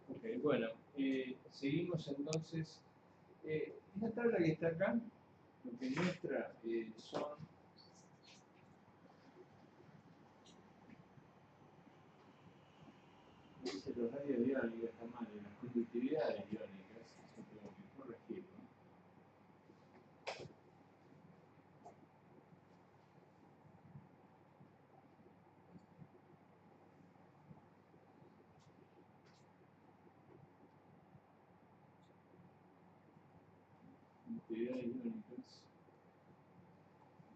Ok, bueno, seguimos entonces. Esta tabla que está acá, lo que muestra son los radios iónicos, está mal, las conductividades iónicas, eso tengo que corregirlo. Conductividades iónicas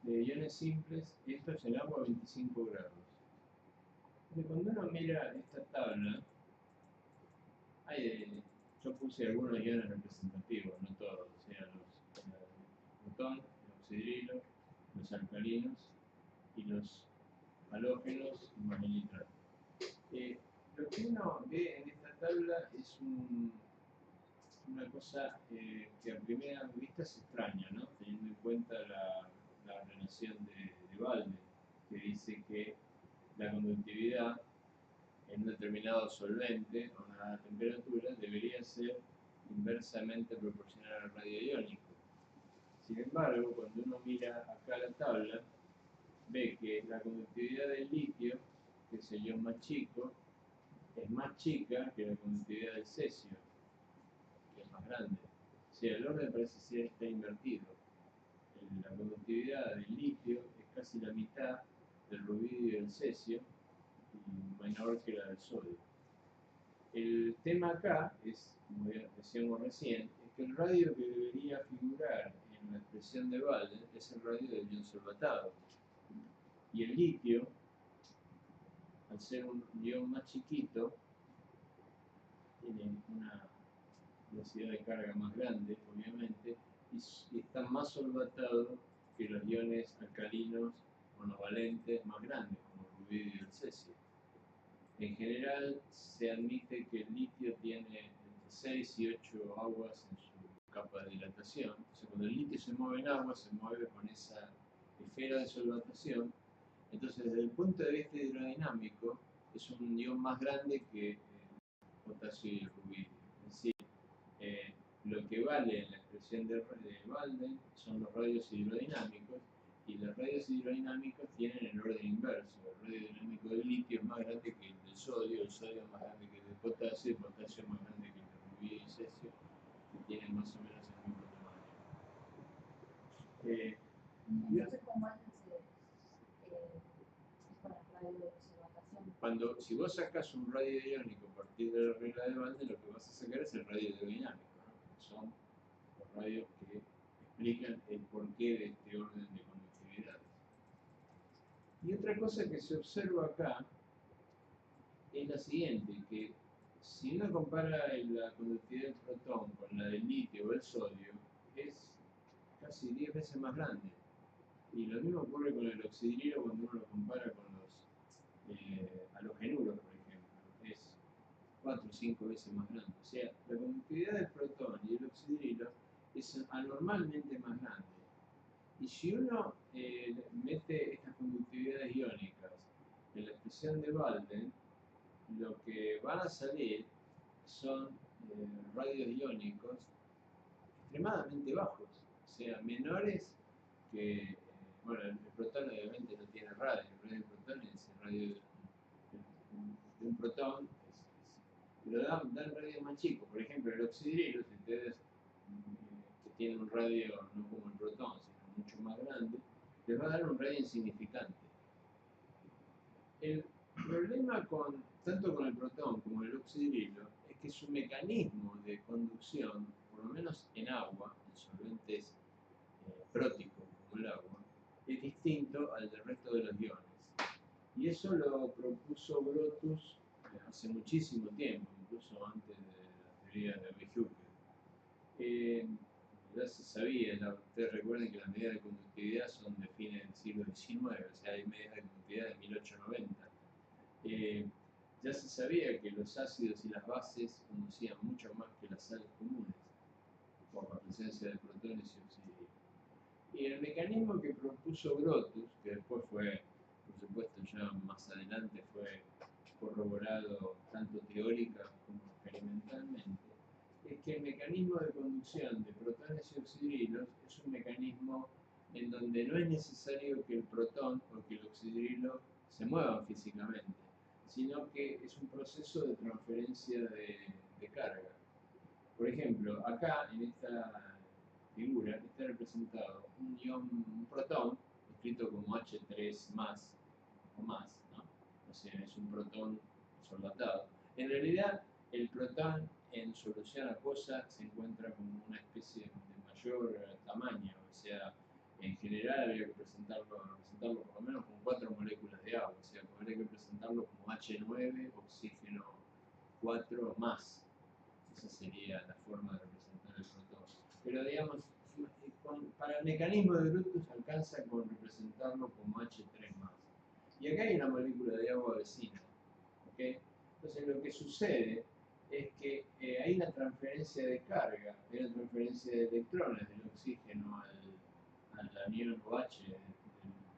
de iones simples, y esto es el agua a 25 grados. Cuando uno mira esta tabla, yo puse algunos iones representativos, no todos, o sea, el protón, el oxidrilo, los alcalinos y los halógenos y magnetrano. Lo que uno ve en esta tabla es una cosa que a primera vista es extraña, ¿no? Teniendo en cuenta la relación de Balde, que dice que la conductividad en un determinado solvente a una temperatura debería ser inversamente proporcional al radio iónico. Sin embargo, cuando uno mira acá la tabla, ve que la conductividad del litio, que es el ion más chico, es más chica que la conductividad del cesio, que es más grande. O sea, el orden parece ser está invertido. La conductividad del litio es casi la mitad del rubidio y del cesio, y menor que la del sodio. El tema acá es, como decíamos recién, es que el radio que debería figurar en la expresión de Balde es el radio del ion solvatado. Y el litio, al ser un ion más chiquito, tiene una velocidad de carga más grande, obviamente, y está más solvatado que los iones alcalinos monovalentes más grandes, como el rubidio y el cesio. En general, se admite que el litio tiene entre 6 y 8 aguas en su capa de dilatación. Entonces, cuando el litio se mueve en agua, se mueve con esa esfera de solvatación. Entonces, desde el punto de vista hidrodinámico, es un ion más grande que potasio y el rubidio. Es decir, lo que vale en la expresión de Balde son los radios hidrodinámicos, y los radios hidrodinámicos tienen el orden inverso. El radio dinámico del litio es más grande que el del sodio es más grande que el del potasio, el potasio es más grande que el del rubidio y cesio, que tienen más o menos el mismo tamaño. Entonces, ¿cómo hacen con el radio de observación? Si vos sacas un radio iónico a partir de la regla de Balde, lo que vas a sacar es el radio hidrodinámico, ¿no? Son los radios que explican el porqué de este orden de conductividades. Y otra cosa que se observa acá es la siguiente, que si uno compara la conductividad del protón con la del litio o el sodio, es casi 10 veces más grande. Y lo mismo ocurre con el oxidrilo cuando uno lo compara con los halogenuros, por ejemplo. Es 4 o 5 veces más grande. O sea, la conductividad del protón y el oxidrilo es anormalmente más grande. Y si uno mete estas conductividades iónicas en la expresión de Balde, lo que van a salir son radios iónicos extremadamente bajos, o sea, menores que, bueno, el protón obviamente no tiene radio, el radio del protón es el radio de un protón, pero dan radios más chicos. Por ejemplo, el oxidrilo, si ustedes que tiene un radio no como el protón, sino mucho más grande, les va a dar un radio insignificante. El problema tanto con el protón como el oxidrilo es que su mecanismo de conducción, por lo menos en agua, en solventes próticos como el agua, es distinto al del resto de los iones. Y eso lo propuso Grotius hace muchísimo tiempo, incluso antes de la teoría de Behüker. Ya se sabía, ustedes recuerden que las medidas de conductividad son de fines del siglo XIX, o sea, hay medidas de conductividad de 1890. Ya se sabía que los ácidos y las bases conducían mucho más que las sales comunes, por la presencia de protones y oxidrilos. Y el mecanismo que propuso Grotius, que después fue, por supuesto, ya más adelante fue corroborado tanto teórica como experimentalmente, es que el mecanismo de conducción de protones y oxidrilos es un mecanismo en donde no es necesario que el protón o que el oxidrilo se muevan físicamente, sino que es un proceso de transferencia de carga. Por ejemplo, acá en esta figura está representado un protón, escrito como H3 más o más, ¿no? O sea, es un protón soldatado. En realidad, el protón en solución acuosa se encuentra como una especie de mayor tamaño, o sea, en general habría que representarlo por lo menos con 4 moléculas de agua, o sea, habría que presentarlo como H9, oxígeno 4 más. Esa sería la forma de representar el protón. Pero digamos, para el mecanismo de Brutus alcanza con representarlo como H3 más. Y acá hay una molécula de agua vecina. ¿Okay? Entonces lo que sucede es que hay una transferencia de carga, hay una transferencia de electrones del oxígeno al anión OH del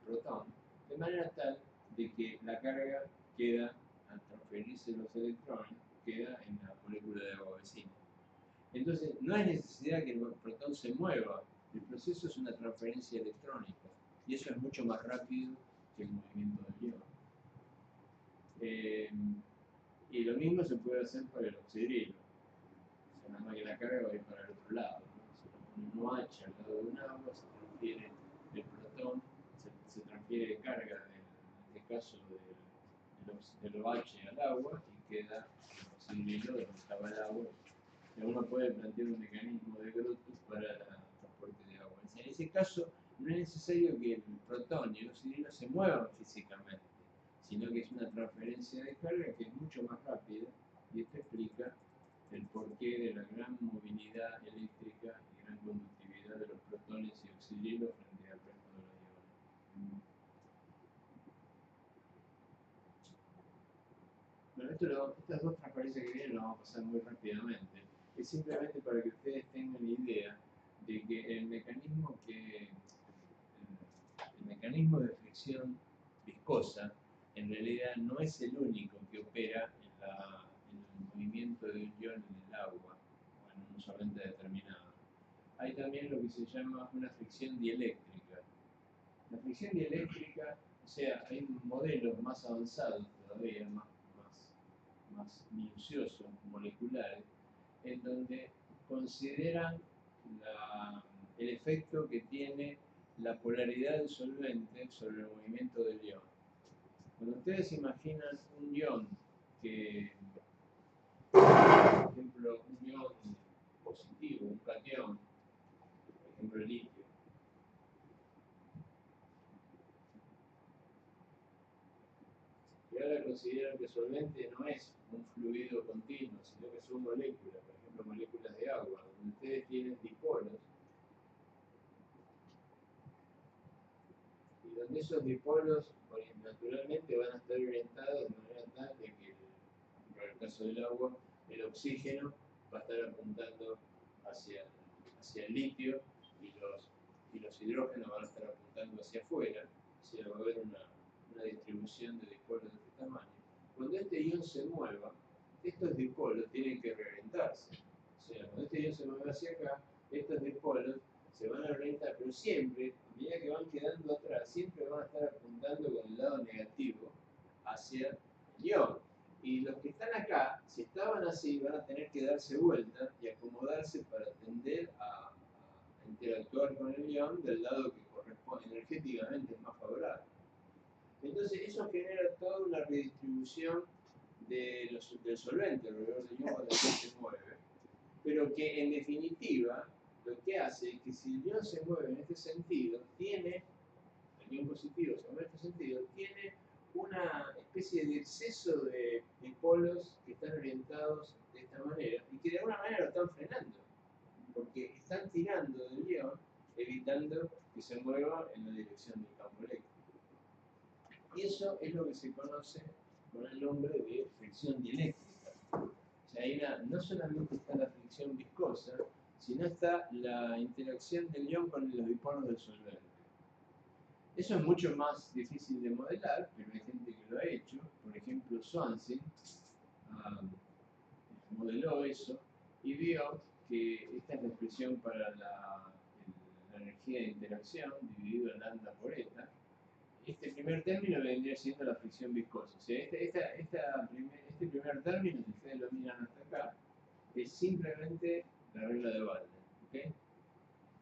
protón, de manera tal de que la carga queda, al transferirse los electrones, queda en la molécula de agua vecina. Entonces no hay necesidad que el protón se mueva, el proceso es una transferencia electrónica, y eso es mucho más rápido que el movimiento del ion. Y lo mismo se puede hacer para el oxidrilo. O sea, nada más que la carga va a ir para el otro lado, ¿no? Si uno H al lado de un agua, se transfiere el protón, se transfiere carga, en este caso del OH al agua, y queda el oxidrilo donde estaba el agua. Y uno puede plantear un mecanismo de Brutus para el transporte de agua. En ese caso, no es necesario que el protón y el oxidrilo se muevan físicamente, sino que es una transferencia de carga que es mucho más rápida, y esto explica el porqué de la gran movilidad eléctrica y gran conductividad de los protones y oxidrilos frente al resto de los iones. Bueno, estas dos transparencias que vienen las vamos a pasar muy rápidamente. Es simplemente para que ustedes tengan la idea de que el mecanismo de fricción viscosa en realidad no es el único que opera en el movimiento de un ion en el agua o en un solvente determinado. Hay también lo que se llama una fricción dieléctrica. La fricción dieléctrica, o sea, hay modelos más avanzados todavía, más minuciosos, moleculares, en donde consideran el efecto que tiene la polaridad del solvente sobre el movimiento del ion. Cuando ustedes imaginan un ion que, por ejemplo, un ion positivo, un catión, por ejemplo el litio, y ahora consideran que el solvente no es un fluido continuo, sino que son moléculas, por ejemplo moléculas de agua, donde ustedes tienen dipolos, y donde esos dipolos naturalmente van a estar orientados de manera tal de que, en el caso del agua, el oxígeno va a estar apuntando hacia el litio y los hidrógenos van a estar apuntando hacia afuera, o sea, va a haber una distribución de dipolos de este tamaño. Cuando este ion se mueva, estos dipolos tienen que reorientarse. O sea, cuando este ion se mueve hacia acá, estos dipolos se van a orientar, pero siempre, a medida que van quedando atrás, siempre van a estar apuntando con el lado negativo hacia el ion. Y los que están acá, si estaban así, van a tener que darse vuelta y acomodarse para tender a interactuar con el ion del lado que corresponde, energéticamente es más favorable. Entonces eso genera toda una redistribución del solvente alrededor del ion cuando se mueve, pero que en definitiva lo que hace es que si el ion se mueve en este sentido, el ion positivo se mueve en este sentido, tiene una especie de exceso de dipolos que están orientados de esta manera y que de alguna manera lo están frenando, porque están tirando del ion, evitando que se mueva en la dirección del campo eléctrico. Y eso es lo que se conoce con el nombre de fricción dieléctrica. O sea, no solamente está la fricción viscosa, sino está la interacción del ion con los dipolos del solvente. Eso es mucho más difícil de modelar, pero hay gente que lo ha hecho. Por ejemplo, Swansea modeló eso y vio que esta es la expresión para la energía de interacción dividido en lambda por eta. Este primer término vendría siendo la fricción viscosa. O sea, este primer término, si ustedes lo miran hasta acá, es simplemente la regla de Walden. ¿Okay?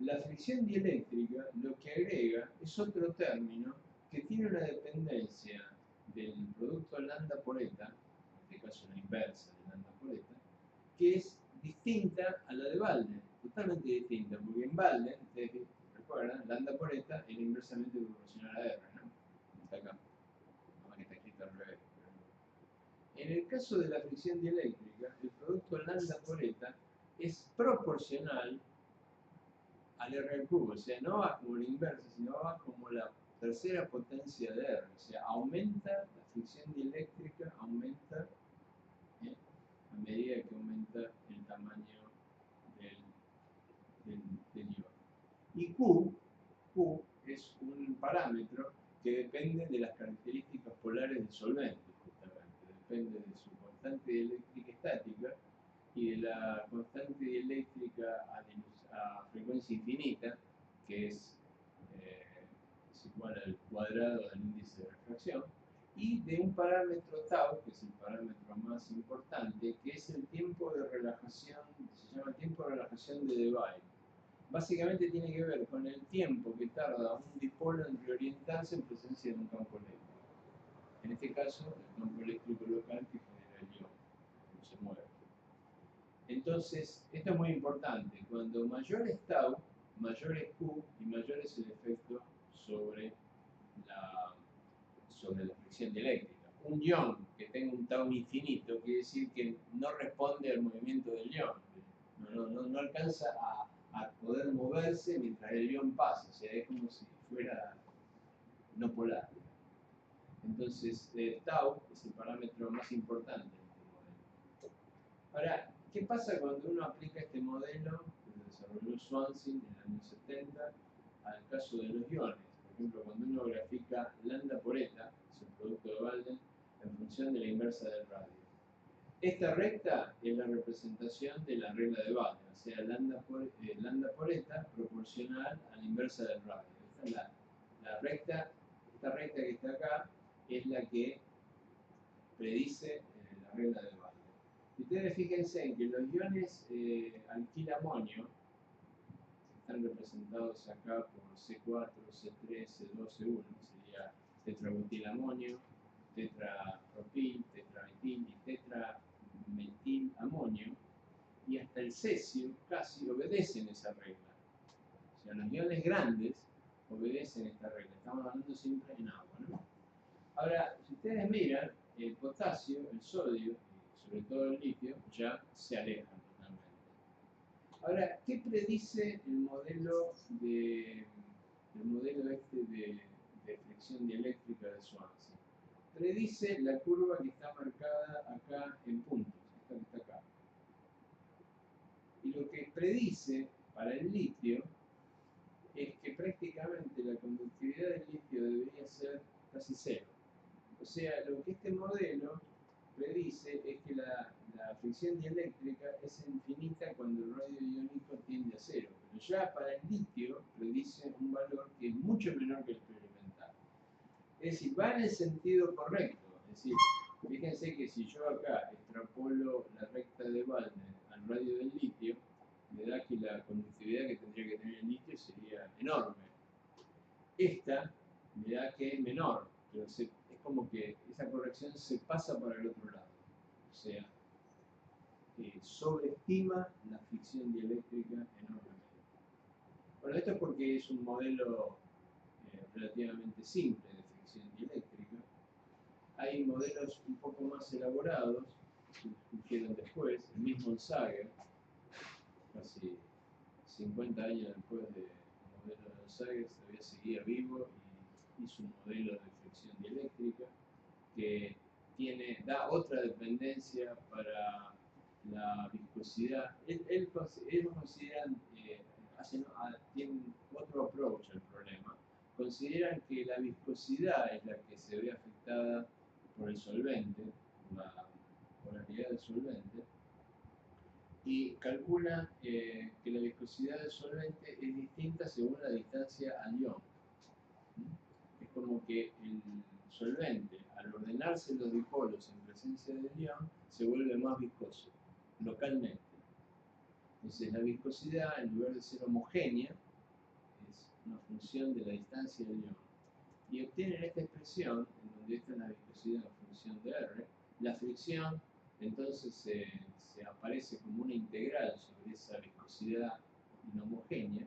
La fricción dieléctrica lo que agrega es otro término que tiene una dependencia del producto lambda por eta, en este caso la inversa de lambda por eta, que es distinta a la de Walden, totalmente distinta, porque en Walden, ustedes recuerdan, lambda por eta era inversamente proporcional a R, ¿no? Está acá, no que está escrito al revés. En el caso de la fricción dieléctrica, el producto lambda por eta es proporcional al R al cubo, o sea, no va como la inversa, sino va como la tercera potencia de R, o sea, aumenta la fricción dieléctrica, aumenta a medida que aumenta el tamaño del ion. Y Q es un parámetro que depende de las características polares del solvente, justamente, depende de su constante dieléctrica estática y de la constante dieléctrica a frecuencia infinita, que es igual al cuadrado del índice de refracción, y de un parámetro tau, que es el parámetro más importante, que es el tiempo de relajación, se llama tiempo de relajación de Debye. Básicamente tiene que ver con el tiempo que tarda un dipolo en reorientarse en presencia de un campo eléctrico. En este caso, el campo eléctrico local que genera el ion, no se mueve. Entonces, esto es muy importante. Cuando mayor es tau, mayor es Q y mayor es el efecto sobre la fricción dieléctrica. Un ion que tenga un tau infinito quiere decir que no responde al movimiento del ion. No alcanza a poder moverse mientras el ion pasa. O sea, es como si fuera no polar. Entonces, tau es el parámetro más importante de este modelo. Ahora, ¿qué pasa cuando uno aplica este modelo que desarrolló Swansea en el año 70 al caso de los iones? Por ejemplo, cuando uno grafica lambda por eta, es el producto de Walden, en función de la inversa del radio. Esta recta es la representación de la regla de Walden, o sea, lambda por eta proporcional a la inversa del radio. Esta es la recta, esta recta que está acá es la que predice la regla de Walden. Ustedes fíjense en que los iones alquilamonio están representados acá por C4, C3, C2, C1, sería tetrabutilamonio, tetrapropil, tetrametil y tetrametilamonio, y hasta el cesio casi obedecen esa regla. O sea, los iones grandes obedecen esta regla. Estamos hablando siempre en agua, ¿no? Ahora, si ustedes miran, el potasio, el sodio, y sobre todo el litio, ya se alejan totalmente. Ahora, ¿qué predice el modelo de fricción dieléctrica de Swansea? Predice la curva que está marcada acá en puntos, esta que está acá. Y lo que predice para el litio es que prácticamente la conductividad del litio debería ser casi cero. O sea, lo que este modelo predice es que la fricción dieléctrica es infinita cuando el radio iónico tiende a cero. Pero ya para el litio predice un valor que es mucho menor que el experimental. Es decir, va en el sentido correcto. Es decir, fíjense que si yo acá extrapolo la recta de Walden al radio del litio, me da que la conductividad que tendría que tener el litio sería enorme. Esta me da que es menor, pero es como que esa corrección se pasa para el otro lado. O sea, sobreestima la fricción dieléctrica enormemente. Bueno, esto es porque es un modelo relativamente simple de fricción dieléctrica. Hay modelos un poco más elaborados que surgieron después. El mismo Onsager, casi 50 años después del modelo de Onsager, todavía seguía vivo y hizo un modelo de fricción dieléctrica que da otra dependencia para la viscosidad. Ellos consideran, tienen otro approach al problema. consideran que la viscosidad es la que se ve afectada por el solvente, la polaridad del solvente, y calculan que la viscosidad del solvente es distinta según la distancia al ion. Es como que el solvente, al ordenarse los dipolos en presencia del ion, se vuelve más viscoso, localmente. Entonces la viscosidad, en lugar de ser homogénea, es una función de la distancia del ion. Y obtienen esta expresión, en donde esta es la viscosidad en función de R, la fricción entonces se aparece como una integral sobre esa viscosidad inhomogénea,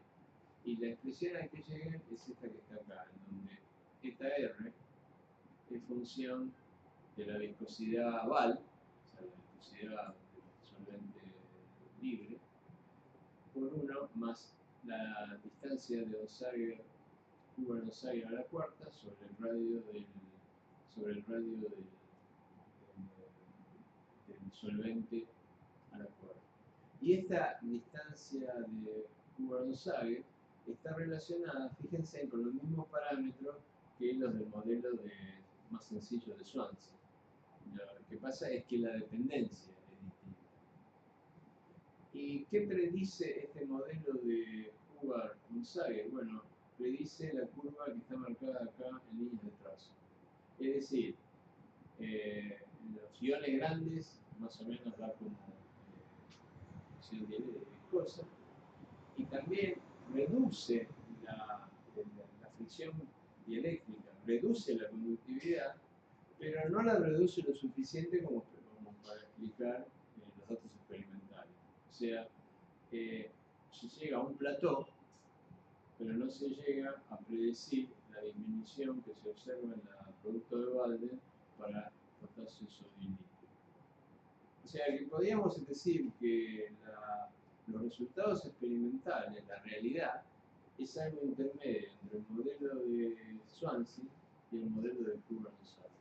y la expresión a la que llegan es esta que está acá, en donde esta R es función de la viscosidad Val, o sea, la viscosidad del solvente libre, por 1 más la distancia de Onsager, Hubbard Onsager a la cuarta sobre el radio del solvente a la cuarta. Y esta distancia de Hubbard-Onsager está relacionada, fíjense, con los mismos parámetros que los del modelo más sencillo de Swansea. Lo que pasa es que la dependencia es distinta. ¿Y qué predice este modelo de Hubbard-Onsager? Bueno, predice la curva que está marcada acá en líneas de trazo. Es decir, los iones grandes más o menos da como fricción viscosa, y también reduce la fricción dieléctrica, reduce la conductividad, pero no la reduce lo suficiente como para explicar los datos experimentales. O sea, se llega a un plató, pero no se llega a predecir la disminución que se observa en el producto de Balde para potasio sodio líquido. O sea que podríamos decir que los resultados experimentales, la realidad, es algo intermedio entre el modelo de Swansea y el modelo de Hubbard-Onsager.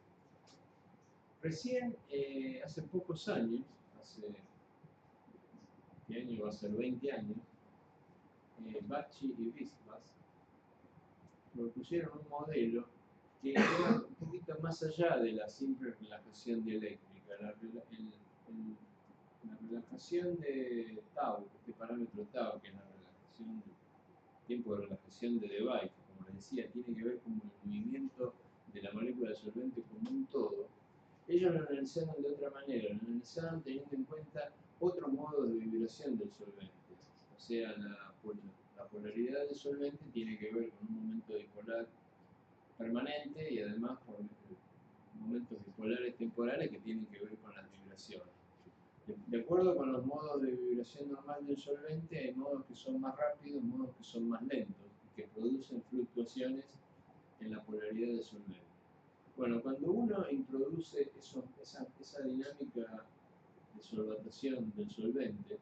Recién, hace pocos años, ¿qué año va a ser? 20 años, Bacci y Wislas propusieron un modelo que iba un poquito más allá de la simple relajación dieléctrica. La relajación de tau, este parámetro tau, que es la relajación, tiempo de relajación de Debye, como les decía, tiene que ver con el movimiento de la molécula de solvente como un todo. Ellos lo analizaron de otra manera, lo analizaron teniendo en cuenta otros modos de vibración del solvente. O sea, la polaridad del solvente tiene que ver con un momento dipolar permanente y además por momentos dipolares temporales que tienen que ver con las vibraciones. De acuerdo con los modos de vibración normal del solvente, hay modos que son más rápidos, modos que son más lentos, y que producen fluctuaciones en la polaridad del solvente. Bueno, cuando uno introduce esa dinámica de solvatación del solvente,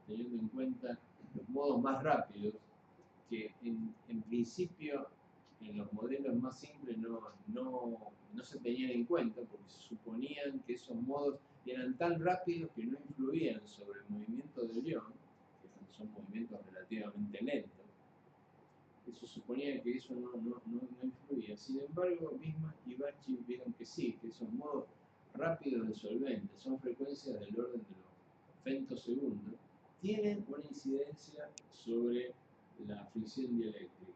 teniendo en cuenta los modos más rápidos, que en principio en los modelos más simples no se tenían en cuenta, porque se suponían que esos modos eran tan rápidos que no influían sobre el movimiento del ion, que son movimientos relativamente lentos. Se suponía que eso no influía. Sin embargo, Bismarck y Bacci vieron que sí, que esos modos rápidos del solvente son frecuencias del orden de los femtosegundos, tienen una incidencia sobre la fricción dieléctrica.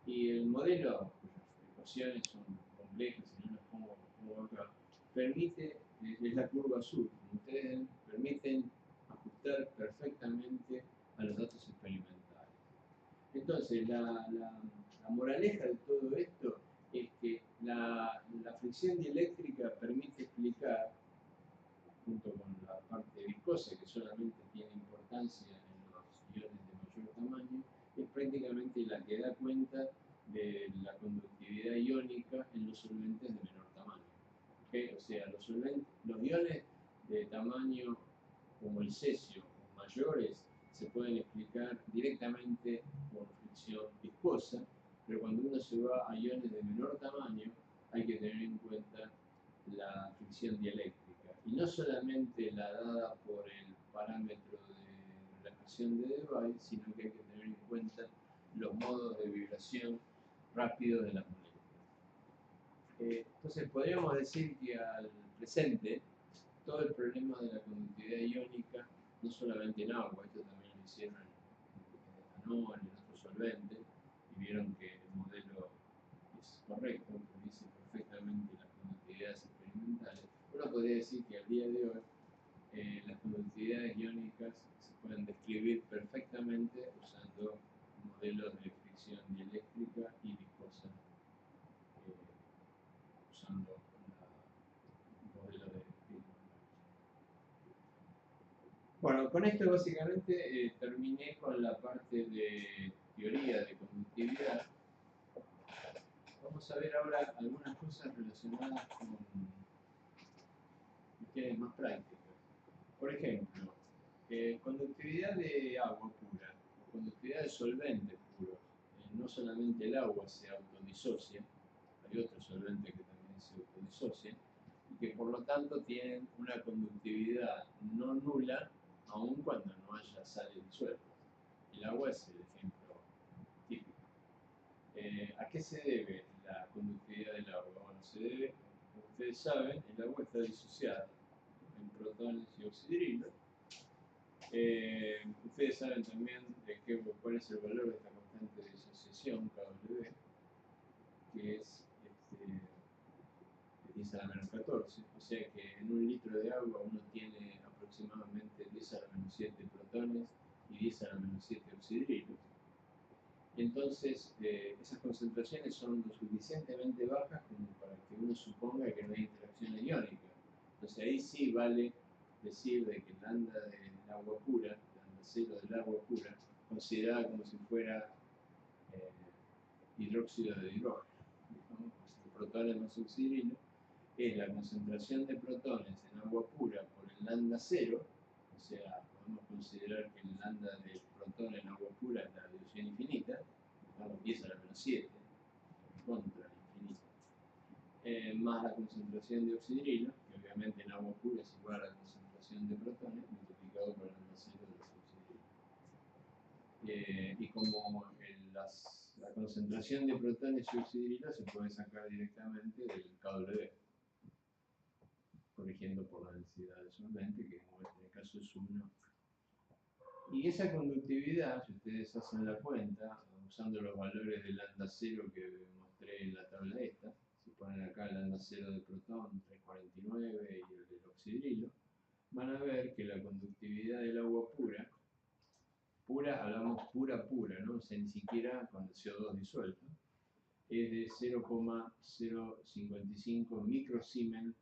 Y el modelo, cuyas ecuaciones son complejas, y no las pongo acá, permite, es la curva azul, como ustedes ven, permiten ajustar perfectamente a los datos experimentales. Entonces, la moraleja de todo esto es que la fricción dieléctrica permite explicar, junto con la parte viscosa, que solamente tiene importancia en los iones de mayor tamaño, es prácticamente la que da cuenta de la conductividad iónica en los solventes de menor tamaño. ¿Okay? O sea, los iones de tamaño como el cesio o mayores se pueden explicar directamente por fricción viscosa, pero cuando uno se va a iones de menor tamaño hay que tener en cuenta la fricción dieléctrica. Y no solamente la dada por el parámetro de relajación de Debye, sino que hay que tener en cuenta los modos de vibración rápido de las moléculas. Entonces podríamos decir que al presente todo el problema de la conductividad iónica, no solamente en agua, esto también lo hicieron en etanol, en otros solventes, y vieron que el modelo es correcto, que dice perfectamente las conductividades experimentales. Uno podría decir que al día de hoy las conductividades iónicas se pueden describir perfectamente usando modelos de fricción dieléctrica y viscosa, usando un modelo de Friedman. Bueno, con esto básicamente terminé con la parte de teoría de conductividad. Vamos a ver ahora algunas cosas relacionadas con cuestiones más prácticas. Por ejemplo, conductividad de agua pura o conductividad de solventes puros. No solamente el agua se autodisocia, hay otros solventes que también se autodisocian y que por lo tanto tienen una conductividad no nula aun cuando no haya sales disueltas. El agua es el ejemplo típico. ¿A qué se debe la conductividad del agua? Bueno, se debe, como ustedes saben, el agua está disociada en protones y oxidrilos. Ustedes saben también cuál es el valor de esta constante de disociación, KW, que es 10 a la menos 14. O sea que en un litro de agua uno tiene aproximadamente 10 a la menos 7 protones y 10 a la menos 7 oxidrilos. Entonces, esas concentraciones son lo suficientemente bajas como para que uno suponga que no hay interacciones iónicas. Entonces ahí sí vale decir de que el lambda del agua pura, lambda cero del agua pura, considerada como si fuera hidróxido de hidrógeno, ¿no? Protones más oxidrilos, es la concentración de protones en agua pura por el lambda cero, o sea, podemos considerar que el lambda del protón en agua pura es la radiación infinita, estamos 10 a la menos 7, contra infinito, más la concentración de oxidrilo, que obviamente en agua pura es igual a la concentración de protones, multiplicado por el lambda cero de los oxidrilos. Y como la concentración de protones y oxidrilos se puede sacar directamente del KW, corrigiendo por la densidad del solvente, que en este caso es 1. Y esa conductividad, si ustedes hacen la cuenta, usando los valores del lambda cero que mostré en la tabla esta, si ponen acá el lambda cero del protón, 349, y el del oxidrilo, van a ver que la conductividad del agua pura, hablamos pura, ¿no? O sea, ni siquiera con el CO2 disuelto, es de 0,055 microsiemens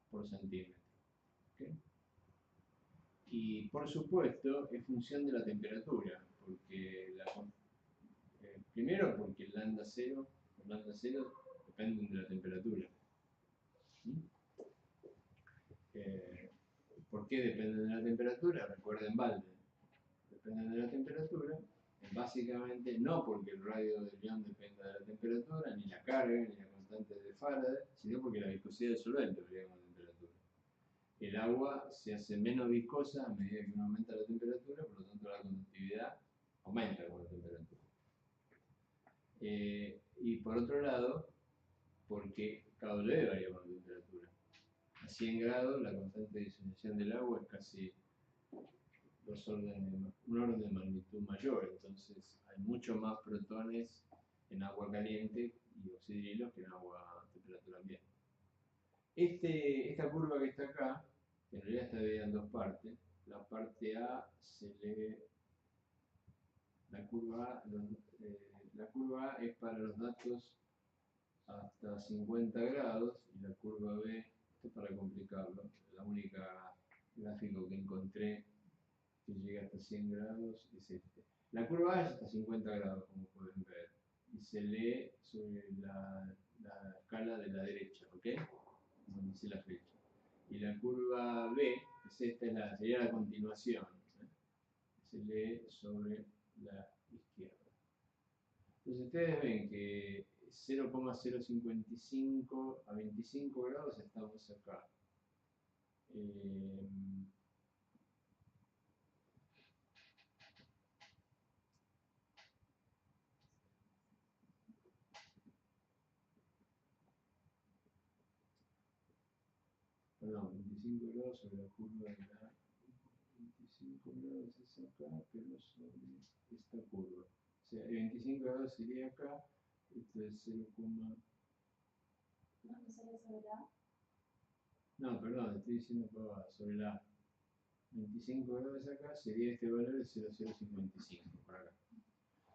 por centímetro. ¿Okay? Y por supuesto es función de la temperatura, porque primero porque el lambda cero dependen de la temperatura. ¿Por qué dependen de la temperatura? Recuerden Balde, dependen de la temperatura, básicamente no porque el radio del ion dependa de la temperatura, ni la carga, ni la constante de Faraday, sino porque la viscosidad del solvente varía con la temperatura. El agua se hace menos viscosa a medida que uno aumenta la temperatura, por lo tanto la conductividad aumenta con la temperatura. Y por otro lado, porque KW varía con la temperatura. A 100 grados la constante de disociación del agua es casi un orden de magnitud mayor, entonces hay mucho más protones en agua caliente y oxidrilos que en agua a temperatura ambiente. Esta curva que está acá, en realidad está dividida en dos partes. La parte A se lee, la curva A es para los datos hasta 50 grados y la curva B, esto es para complicarlo, la única gráfico que encontré que llega hasta 100 grados es este. La curva A es hasta 50 grados, como pueden ver, y se lee sobre la escala de la derecha, ¿ok? Donde dice la flecha. Y la curva B, es esta, sería la continuación, ¿eh? Se lee sobre la izquierda. Entonces ustedes ven que 0,055 a 25 grados estamos acá. perdón, 25 grados sobre la curva de la 25 grados es acá, pero sobre esta curva. O sea, 25 grados sería acá, esto es 0, ¿No me sale sobre la? no, perdón, estoy diciendo sobre la 25 grados acá, sería este valor de 0,055 por acá.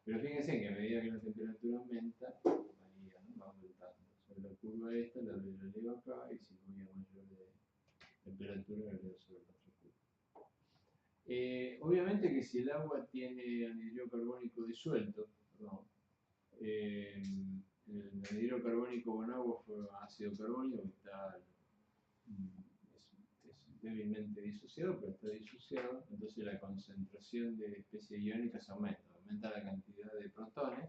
Pero fíjense que a medida que la temperatura aumenta, varía, ¿no? Va aumentando. Sobre la curva esta la elevo acá y si voy a mayor de temperatura la elevo sobre la otra curva. Obviamente que si el agua tiene anhidro carbónico disuelto, perdón, el anhidro carbónico con agua fue ácido carbónico que está, es débilmente disociado, pero está disociado, entonces la concentración de especies iónicas aumenta la cantidad de protones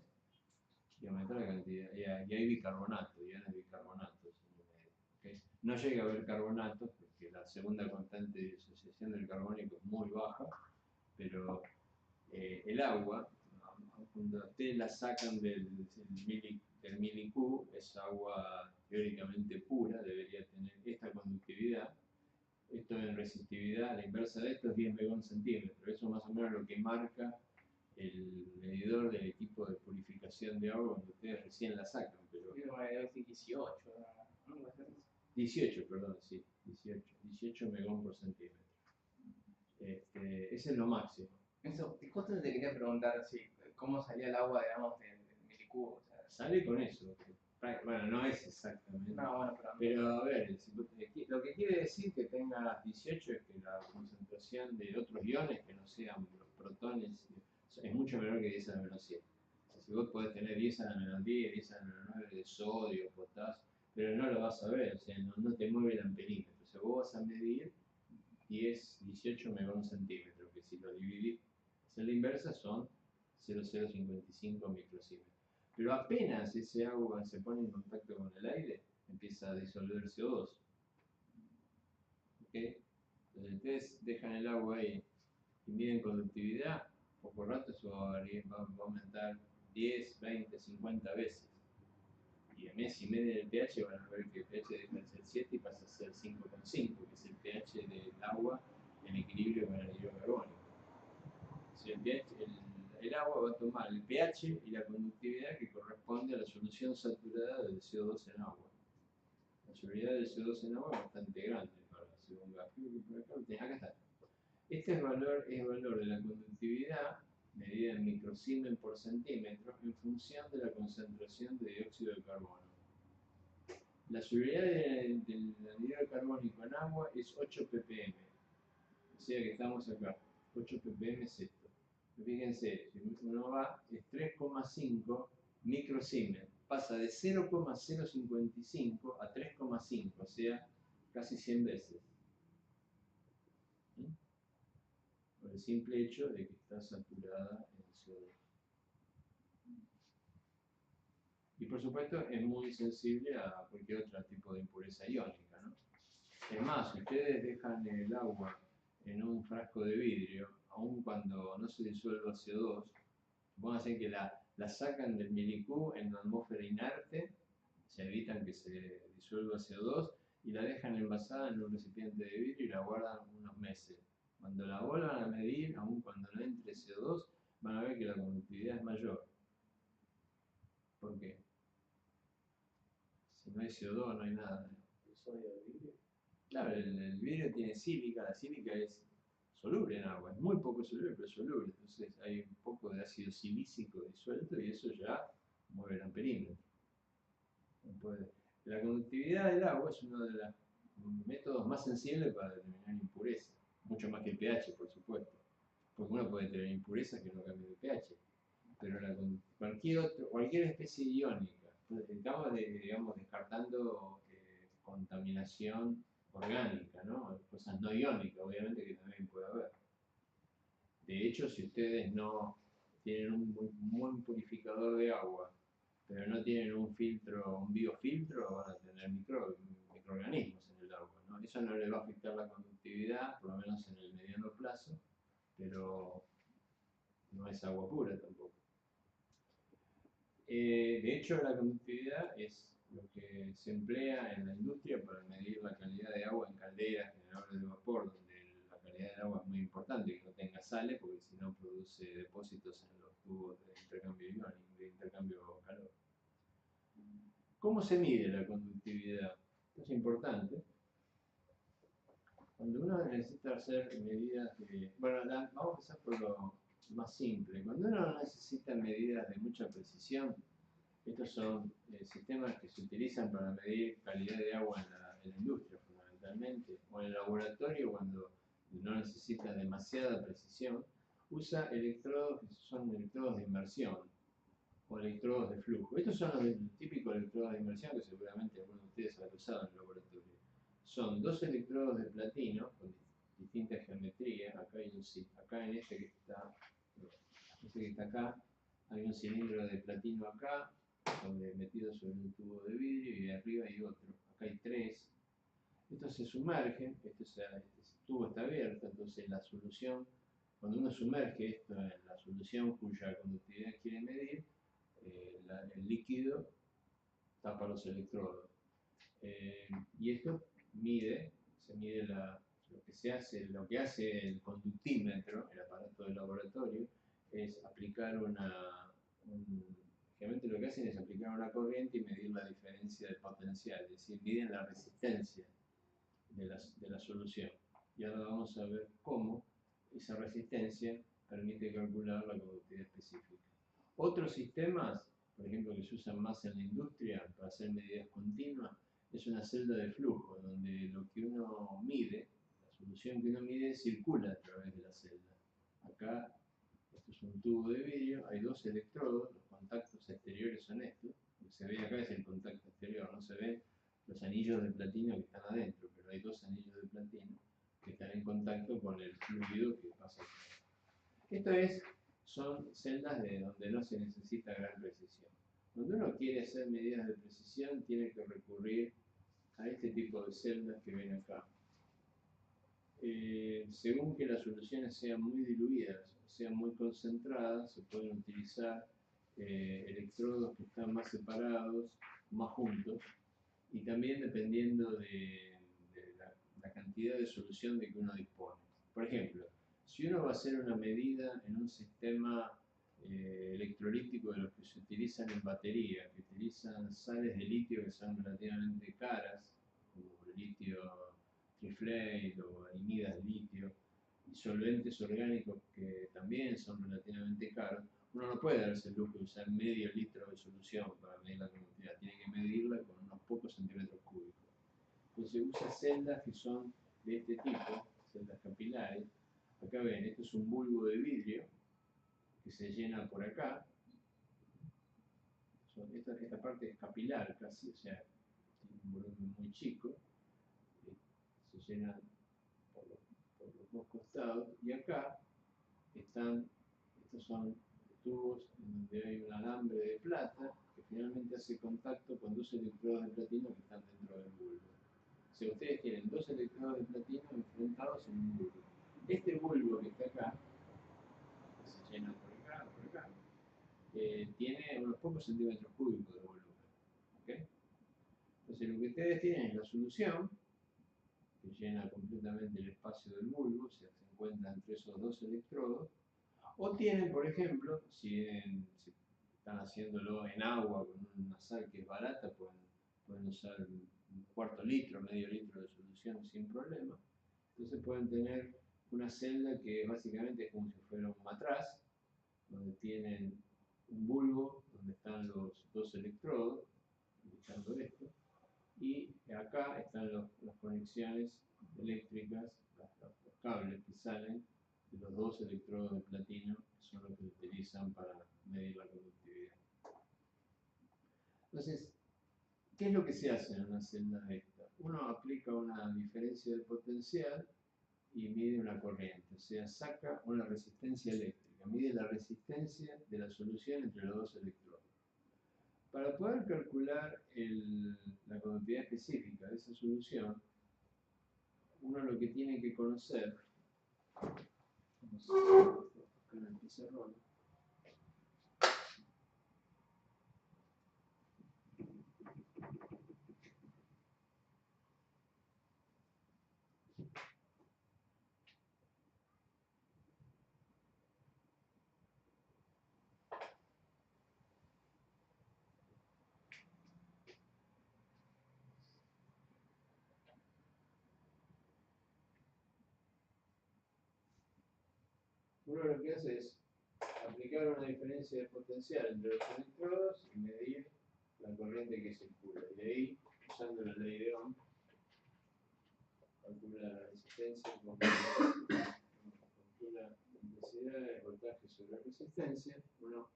y aumenta la cantidad, y hay bicarbonato, iones bicarbonatos en el medio. ¿Okay? No llega a haber carbonatos porque la segunda constante de disociación del carbónico es muy baja, pero el agua, cuando ustedes la sacan del milicu, es agua teóricamente pura, debería tener esta conductividad. Esto en resistividad, la inversa de esto es 10 megón-centímetros. Eso más o menos lo que marca el medidor del equipo de purificación de agua cuando ustedes recién la sacan. Pero 18, ¿no? 18, perdón, sí, 18 megón por centímetro. Ese es lo máximo. Eso, justo te quería preguntar así, ¿cómo salía el agua, digamos, del milicubo? O sea, Sale con eso. Bueno, no es exactamente. no, bueno, Pero a ver, lo que quiere decir que tengas 18 es que la concentración de otros iones que no sean los protones es mucho menor que 10 a la menos 7. O sea, si vos podés tener 10 a la menos 10, 10 a la menos 9 de sodio, potasio, pero no lo vas a ver, o sea, no te mueve el amperímetro. O sea, vos vas a medir 18 megón centímetros, que si lo dividís, hacer la inversa son 0,055 microsiemens. Pero apenas ese agua se pone en contacto con el aire, empieza a disolver CO2. ¿Okay? Entonces ustedes dejan el agua ahí y miden conductividad, poco rato eso va a aumentar 10, 20, 50 veces. Y en mes y medio del pH van a ver que el pH deja de ser 7 y pasa a ser 5,5, que es el pH del agua en equilibrio con el anhidro carbónico. Si el agua va a tomar el pH y la conductividad que corresponde a la solución saturada del CO2 en agua. La solubilidad del CO2 en agua es bastante grande, según gráfico, acá está. Este es el valor de la conductividad medida en microsiemens por centímetro en función de la concentración de dióxido de carbono. La solubilidad del anhidro carbónico en agua es 8 ppm, o sea que estamos acá, 8 ppm es esto. Fíjense, si uno va, es 3,5 microsiemens, pasa de 0,055 a 3,5, o sea, casi 100 veces. Por el simple hecho de que está saturada en CO2. Y por supuesto es muy sensible a cualquier otro tipo de impureza iónica, ¿no? Es más, si ustedes dejan el agua en un frasco de vidrio, aun cuando no se disuelva CO2, supónganse que la sacan del milicu en la atmósfera inerte, se evitan que se disuelva CO2 y la dejan envasada en un recipiente de vidrio y la guardan unos meses. Cuando la vuelvan a medir, aun cuando no entre CO2, van a ver que la conductividad es mayor. ¿Por qué? Si no hay CO2 no hay nada. ¿el sodio del vidrio? Claro, el vidrio tiene sílica, la sílica es soluble en agua, es muy poco soluble, pero es soluble. Entonces hay un poco de ácido silícico disuelto y eso ya mueve el amperímetro. La conductividad del agua es uno de los métodos más sensibles para determinar impureza, mucho más que el pH, por supuesto. Porque uno puede tener impurezas que no cambien el pH, pero cualquier especie iónica, estamos digamos, descartando contaminación orgánica, ¿no? Cosas no iónicas, obviamente que también puede haber. De hecho, si ustedes no tienen un buen purificador de agua, pero no tienen un filtro, un biofiltro, van a tener microorganismos en el agua, ¿no? Eso no les va a afectar la conductividad, por lo menos en el mediano plazo, pero no es agua pura tampoco. De hecho, la conductividad es lo que se emplea en la industria para medir la calidad de agua en calderas, generadores de vapor, donde la calidad del agua es muy importante, que no tenga sales, porque si no produce depósitos en los tubos de intercambio iónico, de intercambio calor. ¿Cómo se mide la conductividad? Esto es importante. Cuando uno necesita hacer medidas de... Bueno, vamos a empezar por lo más simple. Cuando uno necesita medidas de mucha precisión, estos son sistemas que se utilizan para medir calidad de agua en la industria, fundamentalmente, o en el laboratorio cuando no necesita demasiada precisión, usa electrodos que son electrodos de inmersión o electrodos de flujo. Estos son los típicos electrodos de inmersión que seguramente algunos de ustedes han usado en el laboratorio. Son dos electrodos de platino con distintas geometrías. Acá hay acá en este que está acá, hay un cilindro de platino acá, metido sobre un tubo de vidrio, y de arriba hay otro. Acá hay tres. Estos se sumergen, este tubo está abierto, entonces la solución, cuando uno sumerge esto en la solución cuya conductividad quiere medir, el líquido tapa los electrodos. Y esto se mide lo que hace el conductímetro, el aparato del laboratorio, es aplicar generalmente lo que hacen es aplicar una corriente y medir la diferencia de potencial, es decir, miden la resistencia de la solución. Y ahora vamos a ver cómo esa resistencia permite calcular la conductividad específica. Otros sistemas, por ejemplo, que se usan más en la industria para hacer medidas continuas, es una celda de flujo, donde lo que uno mide, la solución que uno mide, circula a través de la celda. Acá, esto es un tubo de vidrio, hay dos electrodos, los contactos exteriores son estos. Lo que se ve acá es el contacto exterior, no se ven los anillos de platino que están adentro, pero hay dos anillos de platino que están en contacto con el fluido que pasa acá. Son celdas de donde no se necesita gran precisión. Cuando uno quiere hacer medidas de precisión, tiene que recurrir a este tipo de celdas que ven acá. Según que las soluciones sean muy diluidas, sean muy concentradas, se pueden utilizar electrodos que están más separados, más juntos, y también dependiendo de la cantidad de solución de que uno dispone. Por ejemplo, si uno va a hacer una medida en un sistema electrolítico de los que se utilizan en batería, que utilizan sales de litio que son relativamente caras, como el litio triflate o anhimidas de litio, y solventes orgánicos que también son relativamente caros, uno no puede darse el lujo de usar medio litro de solución para medir la conductividad, tiene que medirla con unos pocos centímetros cúbicos. Entonces usa celdas que son de este tipo, celdas capilares. Acá ven, esto es un bulbo de vidrio que se llena por acá. Esta parte es capilar casi, o sea, tiene un volumen muy chico. Se llena por los dos costados. Y acá estos son tubos en donde hay un alambre de plata que finalmente hace contacto con dos electrodos de platino que están dentro del bulbo. O sea, ustedes tienen dos electrodos de platino enfrentados en un bulbo. Este bulbo que está acá, que se llena por acá, tiene unos pocos centímetros cúbicos de volumen. ¿Okay? Entonces lo que ustedes tienen es la solución, que llena completamente el espacio del bulbo, o sea, se encuentra entre esos dos electrodos, o tienen, por ejemplo, si están haciéndolo en agua con una sal que es barata, pueden usar un cuarto litro, medio litro de solución sin problema. Entonces pueden tener una celda que básicamente es como si fuera un matraz, donde tienen un bulbo, donde están los dos electrodos, indicando esto, y acá están las conexiones eléctricas, los cables que salen de los dos electrodos de platino, que son los que utilizan para medir la conductividad. Entonces, ¿qué es lo que se hace en una celda de esta? Uno aplica una diferencia de potencial y mide una corriente, o sea, saca una resistencia eléctrica, mide la resistencia de la solución entre los dos electrodos. Para poder calcular la conductividad específica de esa solución, uno lo que tiene que conocer, vamos a buscar el pizarrón, uno lo que hace es aplicar una diferencia de potencial entre los electrodos y medir la corriente que circula. Y de ahí, usando la ley de Ohm, calcula la resistencia, calcula la intensidad de voltaje sobre resistencia. Uno,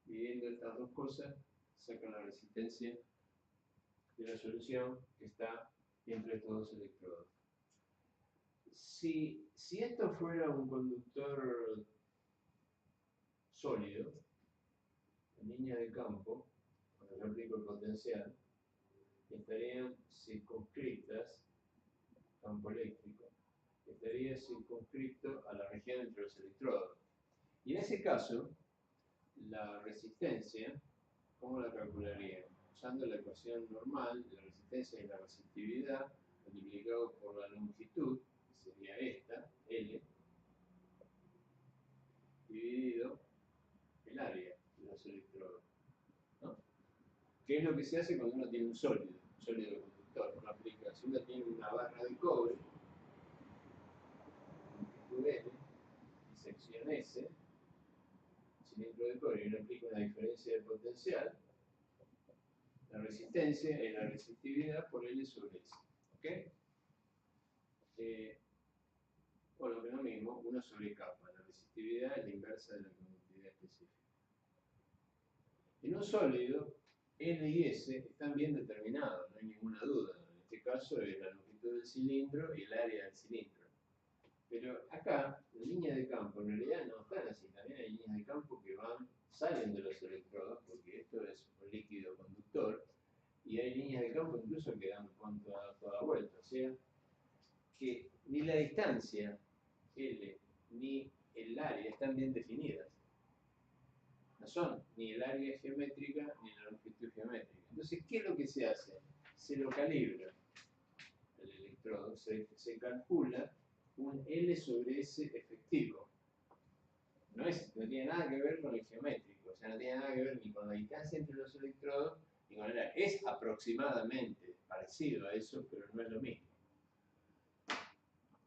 dividiendo estas dos cosas, saca la resistencia de la solución que está entre estos dos electrodos. Si esto fuera un conductor sólido, en línea de campo, cuando yo aplico el potencial, estarían circunscritas, campo eléctrico, estaría circunscrito a la región entre los electrodos. Y en ese caso, la resistencia, ¿cómo la calcularía? Usando la ecuación normal, la resistencia y la resistividad, multiplicado por la longitud, que sería esta, L, dividido el área de los electrodos, ¿no? ¿Qué es lo que se hace cuando uno tiene un sólido conductor? Uno aplica, si uno tiene una barra de cobre, longitud L, y sección S, cilindro de cobre, y uno aplica una diferencia de potencial, la resistencia es la resistividad por L sobre S. ¿Ok? Bueno, que es lo mismo, 1 sobre kappa. La resistividad es la inversa de la conductividad específica. En un sólido, L y S están bien determinados, no hay ninguna duda. En este caso es la longitud del cilindro y el área del cilindro. Pero acá, en línea de campo, en realidad no están así. También hay líneas de campo que salen de los electrodos, porque esto es un líquido conductor, y hay líneas de campo incluso que dan toda vuelta. O sea, que ni la distancia L ni el área están bien definidas. No son ni el área geométrica ni la longitud geométrica. Entonces, ¿qué es lo que se hace? Se lo calibra el electrodo, se calcula un L sobre S efectivo. No tiene nada que ver con el geométrico, o sea, no tiene nada que ver ni con la distancia entre los electrodos ni con el área. Es aproximadamente parecido a eso, pero no es lo mismo.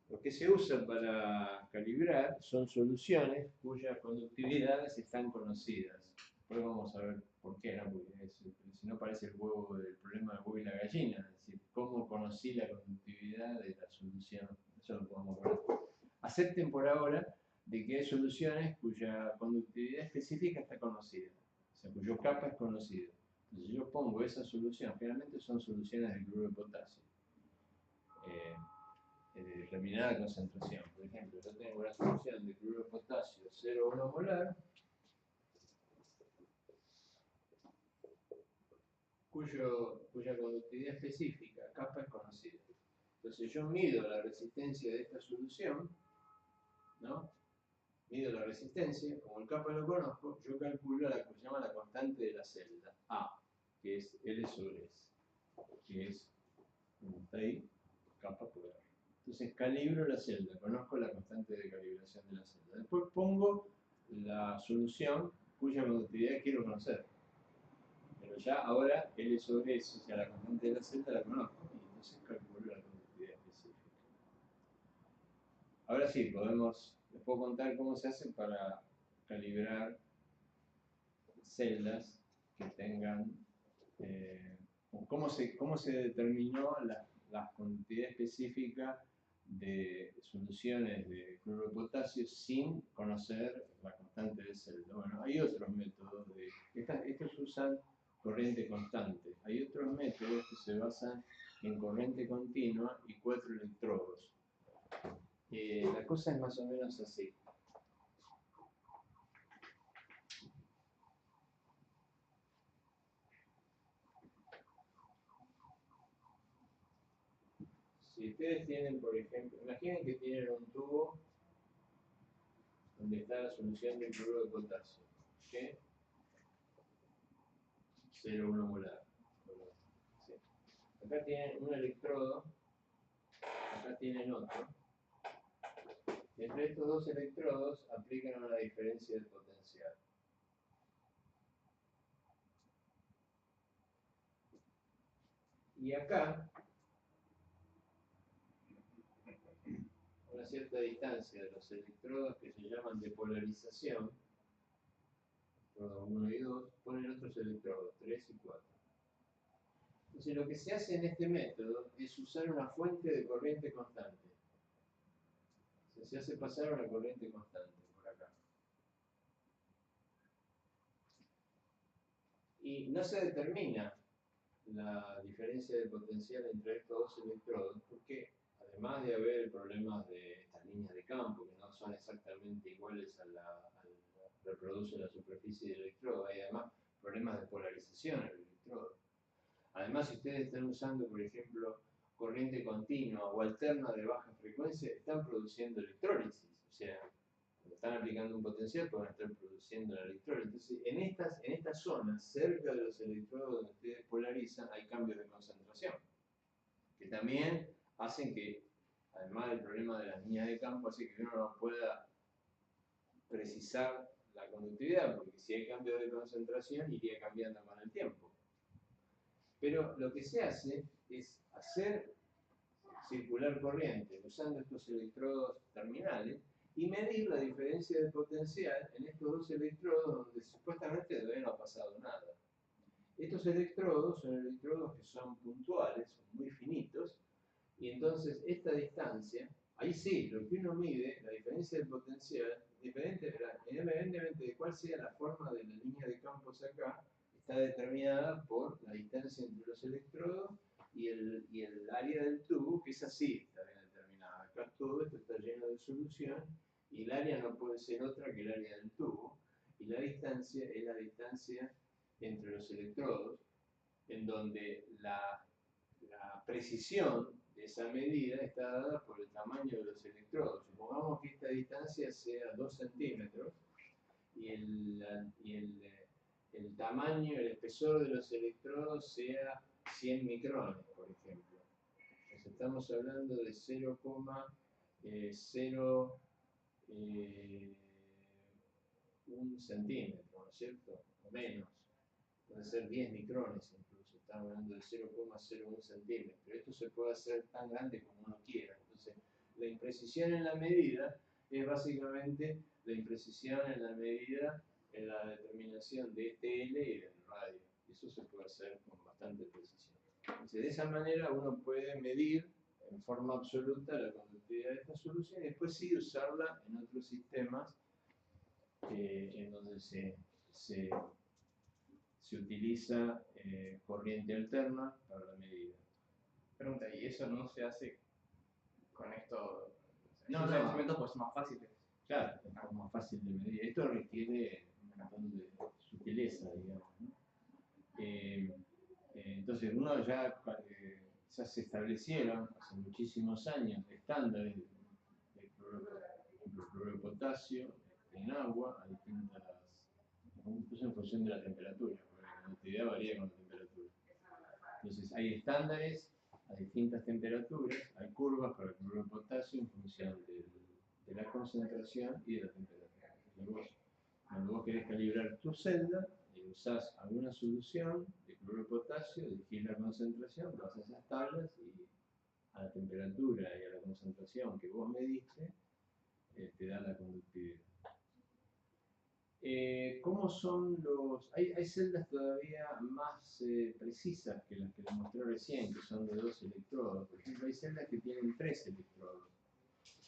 Lo que se usa para calibrar son soluciones cuyas conductividades están conocidas. Después vamos a ver por qué, ¿no? Porque si no parece el problema del huevo y la gallina, es decir, cómo conocí la conductividad de la solución. Eso lo podemos ver. Acepten por ahora de que hay soluciones cuya conductividad específica está conocida, o sea, cuyo kappa es conocido. Entonces yo pongo esa solución, generalmente son soluciones de cloruro de potasio. De determinada concentración. Por ejemplo, yo tengo una solución de cloruro de potasio 0,1 molar, cuya conductividad específica, kappa, es conocida. Entonces yo mido la resistencia de esta solución, ¿no? Mido la resistencia, como el kappa lo conozco, yo calculo la que se llama la constante de la celda, A, que es L sobre S, que es, como está ahí, kappa por R. Entonces calibro la celda, conozco la constante de calibración de la celda. Después pongo la solución cuya conductividad quiero conocer. Pero ya ahora L sobre S, o sea, la constante de la celda la conozco, y entonces calculo la conductividad específica. Ahora sí, les puedo contar cómo se hace para calibrar celdas que tengan, cómo se determinó la conductividad específica de soluciones de cloruro de potasio sin conocer la constante de celda. Bueno, hay otros métodos estos usan corriente constante. Hay otros métodos que se basan en corriente continua y 4 electrodos. La cosa es más o menos así. Si ustedes tienen, por ejemplo, imaginen que tienen un tubo donde está la solución del cloruro de potasio, ¿ok? 0,1 molar. Sí. Acá tienen un electrodo, acá tienen otro. Entre estos dos electrodos aplican una diferencia de potencial. Y acá, una cierta distancia de los electrodos que se llaman de polarización, electrodos 1 y 2, ponen otros electrodos, 3 y 4. Entonces lo que se hace en este método es usar una fuente de corriente constante. O sea, se hace pasar una corriente constante por acá. Y no se determina la diferencia de potencial entre estos dos electrodos porque además de haber problemas de estas líneas de campo que no son exactamente iguales reproducen la superficie del electrodo, hay además problemas de polarización en el electrodo. Además, si ustedes están usando, por ejemplo, corriente continua o alterna de baja frecuencia, están produciendo electrólisis. O sea, cuando están aplicando un potencial, pueden estar produciendo la electrólisis. Entonces, en estas zonas, cerca de los electrodos donde ustedes polarizan, hay cambios de concentración, que también hacen que, además del problema de las líneas de campo, hace que uno no pueda precisar la conductividad, porque si hay cambios de concentración, iría cambiando con el tiempo. Pero lo que se hace es hacer circular corriente usando estos electrodos terminales y medir la diferencia de potencial en estos dos electrodos donde supuestamente todavía no ha pasado nada. Estos electrodos son electrodos que son puntuales, son muy finitos, y entonces esta distancia, ahí sí, lo que uno mide, la diferencia de potencial, independientemente de cuál sea la forma de la línea de campos acá, está determinada por la distancia entre los electrodos y el área del tubo, que es así, está bien determinada. Acá todo esto está lleno de solución y el área no puede ser otra que el área del tubo, y la distancia es la distancia entre los electrodos, en donde la precisión de esa medida está dada por el tamaño de los electrodos. Supongamos que esta distancia sea 2 centímetros y el tamaño, el espesor de los electrodos sea 100 micrones, por ejemplo. Entonces estamos hablando de 0,01 centímetro, ¿no es cierto? O menos. Puede ser 10 micrones incluso. Estamos hablando de 0,01 centímetro. Esto se puede hacer tan grande como uno quiera. Entonces, la imprecisión en la medida es básicamente la imprecisión en la medida en la determinación de TL y del radio. Eso se puede hacer con bastante precisión. Entonces, de esa manera uno puede medir en forma absoluta la conductividad de esta solución y después sí usarla en otros sistemas en donde se utiliza corriente alterna para la medida. Pregunta, ¿y eso no se hace con esto? No, Esos instrumentos pues más fáciles. Claro, es más fácil de medir. Esto requiere un montón de sutileza, digamos, ¿no? Entonces, uno ya se establecieron hace muchísimos años estándares de cloruro de potasio en agua a distintas, incluso en función de la temperatura, porque la conductividad varía con la temperatura. Entonces, hay estándares a distintas temperaturas, hay curvas para el cloruro de potasio en función de la concentración y de la temperatura. Cuando vos querés calibrar tu celda, usás alguna solución de cloruro de potasio, elegís la concentración, vas a esas tablas y a la temperatura y a la concentración que vos mediste, te da la conductividad. ¿Cómo son los...? Hay celdas todavía más precisas que las que les mostré recién, que son de 2 electrodos. Por ejemplo, hay celdas que tienen 3 electrodos.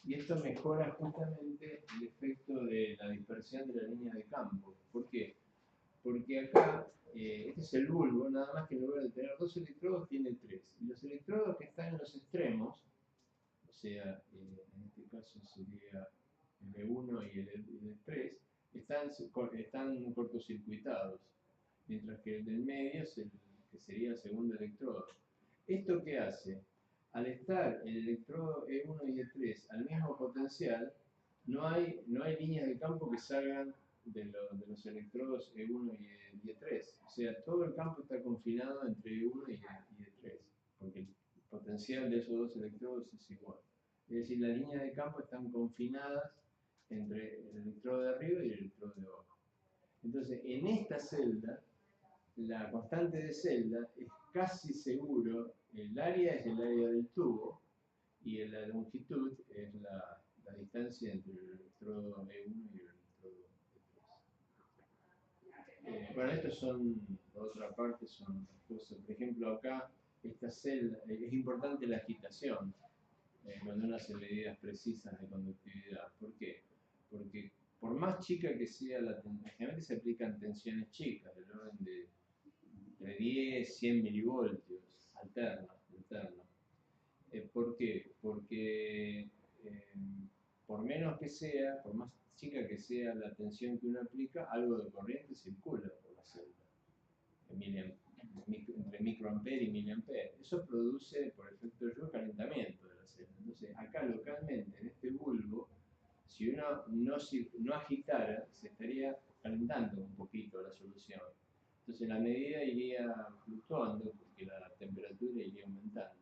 Y esto mejora justamente el efecto de la dispersión de la línea de campo. ¿Por qué? Porque acá, este es el bulbo, nada más que en lugar de tener 2 electrodos, tiene 3. Y los electrodos que están en los extremos, o sea, en este caso sería el E1 y el E3, están cortocircuitados, mientras que el del medio es el que sería el segundo electrodo. ¿Esto qué hace? Al estar el electrodo E1 y E3 al mismo potencial, no hay líneas de campo que salgan de los electrodos E1 y E3. O sea, todo el campo está confinado entre E1 y E3, porque el potencial de esos dos electrodos es igual. Es decir, las líneas de campo están confinadas entre el electrodo de arriba y el electrodo de abajo. Entonces, en esta celda, la constante de celda es casi seguro, el área es el área del tubo y la longitud es la distancia entre el electrodo E1 y el electrodo E3. Bueno, estos son, por otra parte, son cosas. Por ejemplo, acá, esta celda, es importante la agitación cuando uno hace medidas precisas de conductividad. ¿Por qué? Porque por más chica que sea la tensión, generalmente se aplican tensiones chicas, del orden de entre 10 100 milivoltios, alternas. ¿Por qué? Porque por menos que sea, por más chica que sea la tensión que uno aplica, algo de corriente circula por la celda, entre microampere y miliampere. Eso produce, por efecto de Joule, calentamiento de la celda. Entonces, acá localmente, en este bulbo, si uno no agitara, se estaría calentando un poquito la solución. Entonces la medida iría fluctuando porque la temperatura iría aumentando.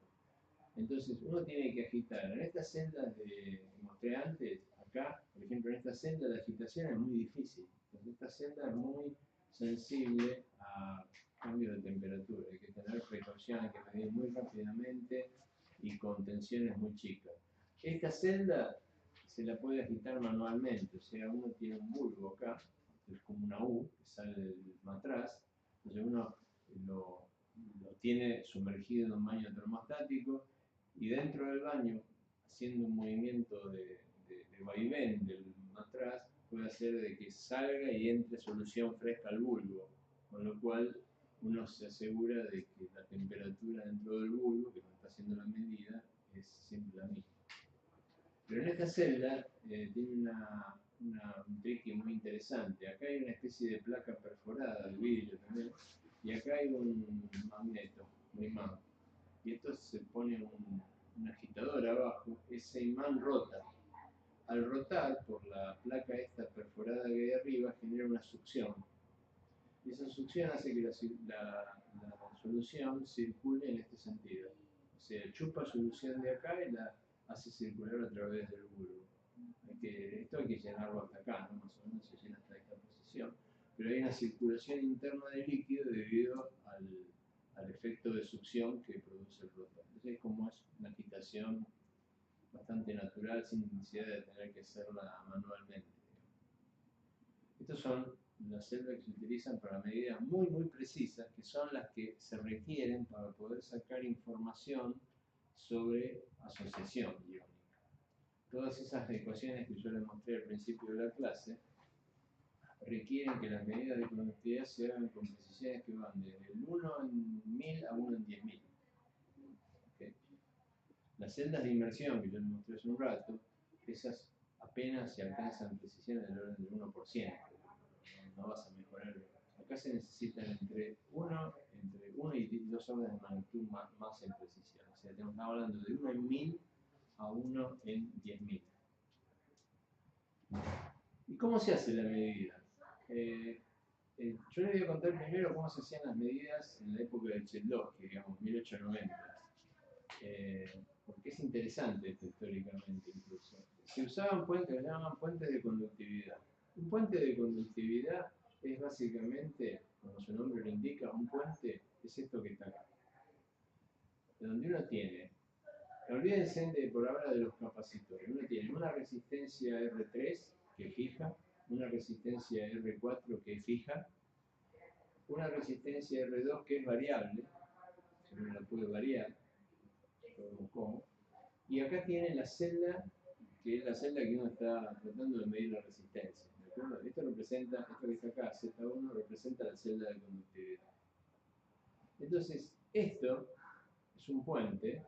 Entonces uno tiene que agitar. En estas celdas que mostré antes, acá, por ejemplo, en esta celda la agitación es muy difícil. Porque esta celda es muy sensible a cambios de temperatura. Hay que tener precaución, hay que medir muy rápidamente y con tensiones muy chicas. Esta celda se la puede agitar manualmente, o sea, uno tiene un bulbo acá, es como una U que sale del matraz, entonces uno lo tiene sumergido en un baño termostático y dentro del baño, haciendo un movimiento de vaivén del matraz, puede hacer de que salga y entre solución fresca al bulbo, con lo cual uno se asegura de que la temperatura dentro del bulbo, que no está haciendo la medida, es siempre la misma. Pero en esta celda tiene un tricky muy interesante. Acá hay una especie de placa perforada de vidrio también, y acá hay un magneto, un imán. Y esto se pone un agitador abajo, ese imán rota. Al rotar por la placa esta perforada que hay arriba, genera una succión. Y esa succión hace que la solución circule en este sentido. O sea, chupa solución de acá y la hace circular a través del bulbo. Esto hay que llenarlo hasta acá, ¿no? Más o menos se llena hasta esta posición. Pero hay una circulación interna de líquido debido al efecto de succión que produce el rotor. Entonces, como es una agitación bastante natural, sin necesidad de tener que hacerla manualmente. Estas son las celdas que se utilizan para medidas muy precisas, que son las que se requieren para poder sacar información sobre asociación iónica. Todas esas ecuaciones que yo les mostré al principio de la clase requieren que las medidas de conductividad se hagan con precisiones que van desde el 1 en 1000 a 1 en 10.000. ¿Okay? Las celdas de inmersión que yo les mostré hace un rato, esas apenas se alcanzan precisiones del orden del 1%. No vas a mejorar. Acá se necesitan entre 1 y 2 órdenes de magnitud más en precisión. O sea, estamos hablando de 1 en 1000 a 1 en 10.000. ¿Y cómo se hace la medida? Yo les voy a contar primero cómo se hacían las medidas en la época de Chetlovsky, digamos, 1890. Porque es interesante esto históricamente incluso. Se usaban puentes, se llamaban puentes de conductividad. Un puente de conductividad es básicamente, como su nombre lo indica, un puente es esto que está acá. Donde uno tiene, olvídense por ahora de los capacitores, uno tiene una resistencia R3 que es fija, una resistencia R4 que es fija, una resistencia R2 que es variable, que uno la puede variar, ¿cómo? Y acá tiene la celda, que es la celda que uno está tratando de medir la resistencia. ¿De acuerdo? Esto que está acá, Z1, representa la celda de conductividad. Entonces, esto es un puente.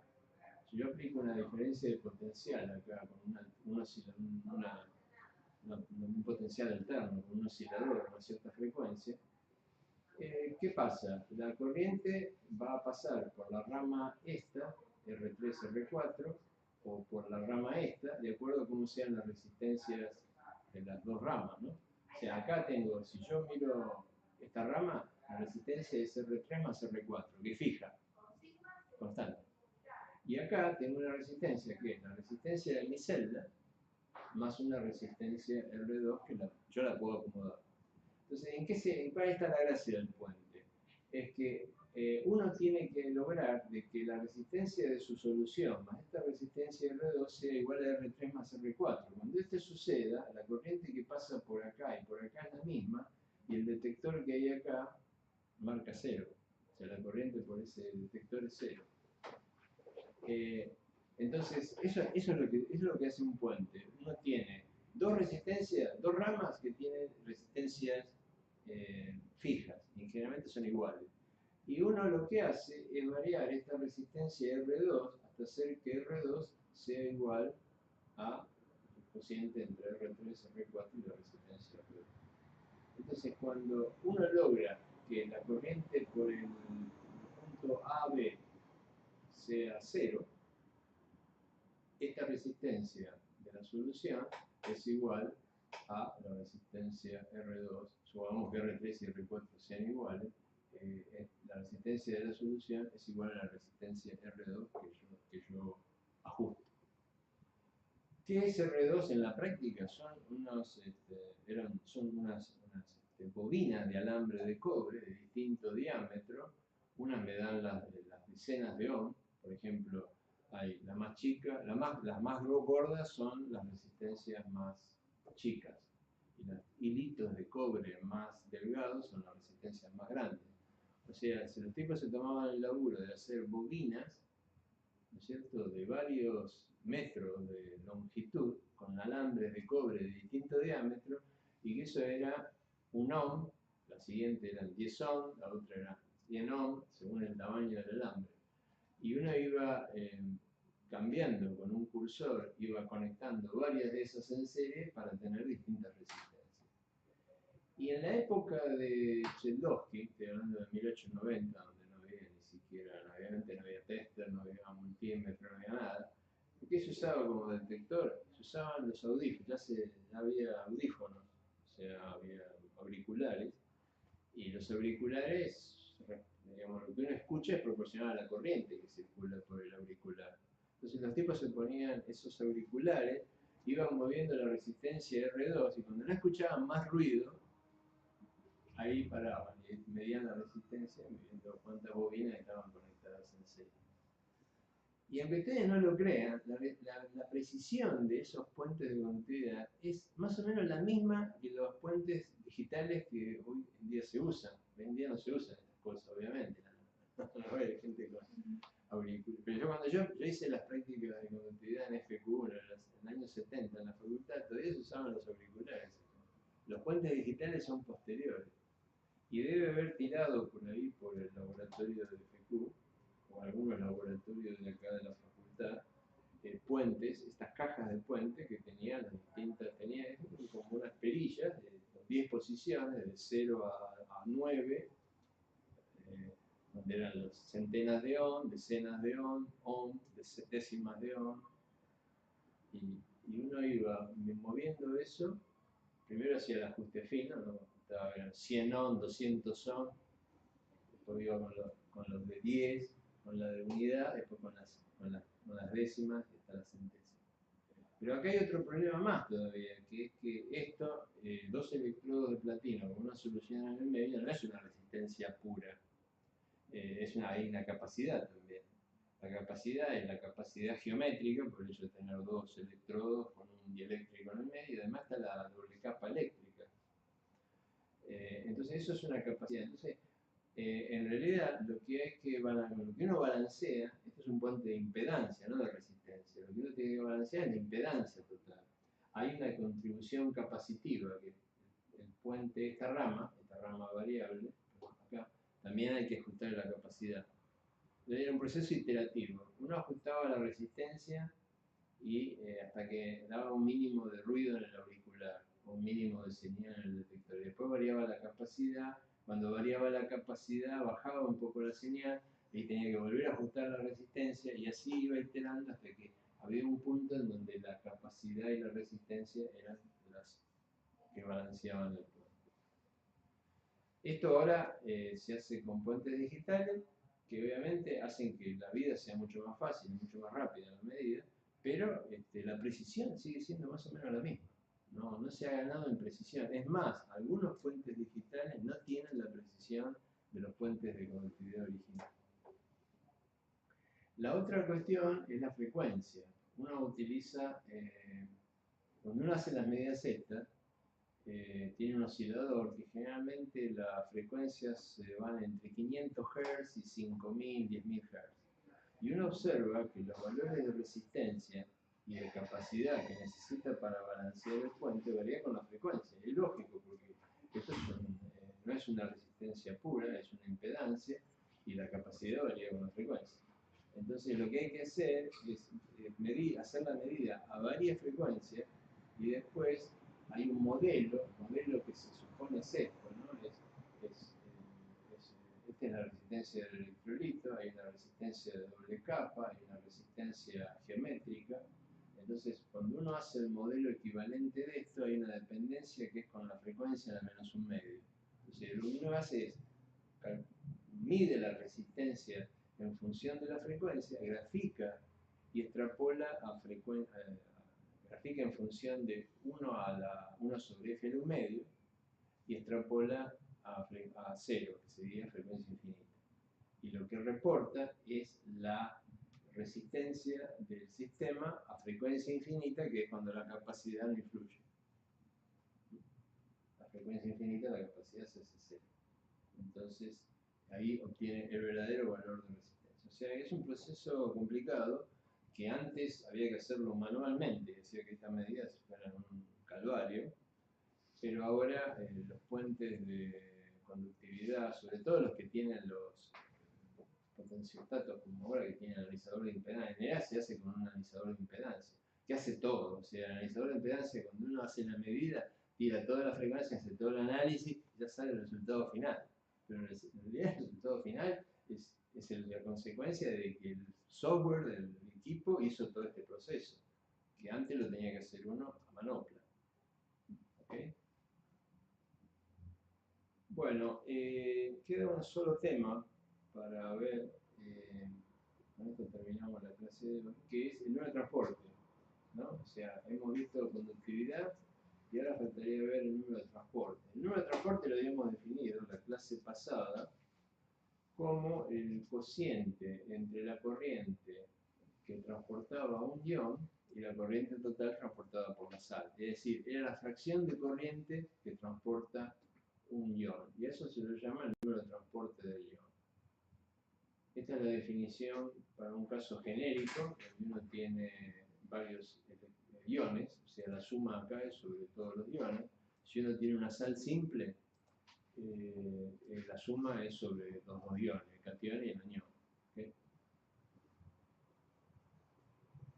Si yo aplico una diferencia de potencial acá, con un potencial alterno, con un oscilador a una cierta frecuencia, ¿qué pasa? La corriente va a pasar por la rama esta, R3, R4, o por la rama esta, de acuerdo a cómo sean las resistencias de las dos ramas, ¿no? O sea, acá tengo, si yo miro esta rama, la resistencia es R3 más R4, que es fija, constante. Y acá tengo una resistencia que es la resistencia de mi celda, más una resistencia R2 que yo la puedo acomodar. Entonces, ¿en cuál está la gracia del puente? Es que uno tiene que lograr de que la resistencia de su solución más esta resistencia R2 sea igual a R3 más R4. Cuando esto suceda, la corriente que pasa por acá y por acá es la misma, y el detector que hay acá marca 0. O sea, la corriente por ese detector es 0. Entonces, eso es lo que hace un puente. Uno tiene dos resistencias, dos ramas que tienen resistencias fijas, y generalmente son iguales. Y uno lo que hace es variar esta resistencia R2 hasta hacer que R2 sea igual a el cociente entre R3, R4 y la resistencia R2. Entonces, cuando uno logra que la corriente por el punto AB sea 0, esta resistencia de la solución es igual a la resistencia R2. Supongamos que R3 y R4 sean iguales. La resistencia de la solución es igual a la resistencia R2 que yo ajusto. ¿Qué es R2 en la práctica? Son unas bobinas de alambre de cobre de distinto diámetro. Unas me dan las decenas de ohm. Por ejemplo, hay la más chica, las más gordas son las resistencias más chicas. Y los hilitos de cobre más delgados son las resistencias más grandes. O sea, si los tipos se tomaban el laburo de hacer bobinas, ¿no es cierto?, de varios metros de longitud, con alambres de cobre de distinto diámetro, y que eso era un ohm, la siguiente eran 10 ohm, la otra era 100 ohm, según el tamaño del alambre. Y uno iba cambiando con un cursor, iba conectando varias de esas en serie para tener distintas resistencias. Y en la época de Tcheldovsky, estoy hablando de 1890, donde no había ni siquiera, obviamente no había tester, no había multímetro, no había nada, ¿qué se usaba como detector? Se usaban los audífonos, ya había audífonos, o sea, había auriculares, y los auriculares, digamos, lo que uno escucha es proporcional a la corriente que circula por el auricular. Entonces los tipos se ponían esos auriculares, iban moviendo la resistencia R2, y cuando no escuchaban más ruido, ahí paraban y medían la resistencia, midiendo cuántas bobinas estaban conectadas en serie. Y aunque ustedes no lo crean, la precisión de esos puentes de conductividad es más o menos la misma que los puentes digitales que hoy en día se usan. Hoy en día no se usan estas cosas, obviamente. No hay gente con auriculares. Pero cuando yo hice las prácticas de conductividad en FQ en el año 70 en la facultad, todavía se usaban los auriculares. Los puentes digitales son posteriores. Y debe haber tirado por ahí, por el laboratorio de FQ, o algunos laboratorios de acá de la facultad, puentes, estas cajas de puente que tenían las distintas, tenían como unas perillas de 10 posiciones, de 0 a 9, donde eran las centenas de ohm, decenas de ohm, décimas de ohm, y uno iba moviendo eso. Primero hacía el ajuste fino, ¿no? Eran 100 ohm, 200 ohm, después iba con los de 10, con la de unidad, después con las décimas y hasta las centésimas. Pero acá hay otro problema más todavía, que es que esto, dos electrodos de platino con una solución en el medio, no es una resistencia pura, hay una capacidad también. La capacidad es la capacidad geométrica, por eso tener dos electrodos con un dieléctrico en el medio, y además está la doble capa eléctrica. Entonces eso es una capacidad. Entonces, en realidad lo que uno balancea, esto es un puente de impedancia, no de resistencia, lo que uno tiene que balancear es la impedancia total. Hay una contribución capacitiva, que el puente, esta rama variable, acá, también hay que ajustar la capacidad. Era un proceso iterativo. Uno ajustaba la resistencia y hasta que daba un mínimo de ruido en el auricular, un mínimo de señal en el detector. Y después variaba la capacidad. Cuando variaba la capacidad, bajaba un poco la señal y tenía que volver a ajustar la resistencia, y así iba iterando hasta que había un punto en donde la capacidad y la resistencia eran las que balanceaban el puente. Esto ahora se hace con puentes digitales, que obviamente hacen que la vida sea mucho más fácil, mucho más rápida en la medida, pero la precisión sigue siendo más o menos la misma. No se ha ganado en precisión. Es más, algunos puentes digitales no tienen la precisión de los puentes de conductividad original. La otra cuestión es la frecuencia. Uno utiliza, cuando uno hace las medidas estas, tiene un oscilador que generalmente las frecuencias se van entre 500 Hz y 5000, 10.000 Hz. Y uno observa que los valores de resistencia y de capacidad que necesita para balancear el puente varía con la frecuencia. Es lógico, porque esto no es una resistencia pura, es una impedancia, y la capacidad varía con la frecuencia. Entonces lo que hay que hacer es hacer la medida a varias frecuencias, y después hay un modelo que se supone es esto, ¿no? Esta es la resistencia del electrolito, hay una resistencia de doble capa, hay una resistencia geométrica. Entonces, cuando uno hace el modelo equivalente de esto, hay una dependencia que es con la frecuencia de menos un medio. Entonces, lo que uno hace es mide la resistencia en función de la frecuencia, grafica y extrapola grafica en función de 1 sobre f en un medio y extrapola a 0, que sería frecuencia infinita. Y lo que reporta es la resistencia del sistema a frecuencia infinita, que es cuando la capacidad no influye. La frecuencia infinita, la capacidad se hace 0. Entonces, ahí obtiene el verdadero valor de resistencia. O sea, es un proceso complicado que antes había que hacerlo manualmente, decía que estas medidas fueran un calvario, pero ahora los puentes de conductividad, sobre todo los que tienen los potenciostatos, como ahora que tienen analizador de impedancia, en realidad se hace con un analizador de impedancia, que hace todo. O sea, el analizador de impedancia, cuando uno hace la medida, tira toda la frecuencia, hace todo el análisis, y ya sale el resultado final. Pero en realidad el resultado final es la consecuencia de que el software del equipo hizo todo este proceso, que antes lo tenía que hacer uno a manopla. ¿Okay? Bueno, queda un solo tema para ver, con esto terminamos la clase de hoy, que es el número de transporte, ¿no? O sea, hemos visto conductividad y ahora faltaría ver el número de transporte. El número de transporte lo habíamos definido en la clase pasada como el cociente entre la corriente que transportaba un ion y la corriente total transportada por la sal. Es decir, era la fracción de corriente que transporta un ion. Y a eso se lo llama el número de transporte del ion. Esta es la definición para un caso genérico, donde uno tiene varios iones, o sea, la suma acá es sobre todos los iones. Si uno tiene una sal simple, la suma es sobre los dos iones, el catión y el anión. ¿Okay?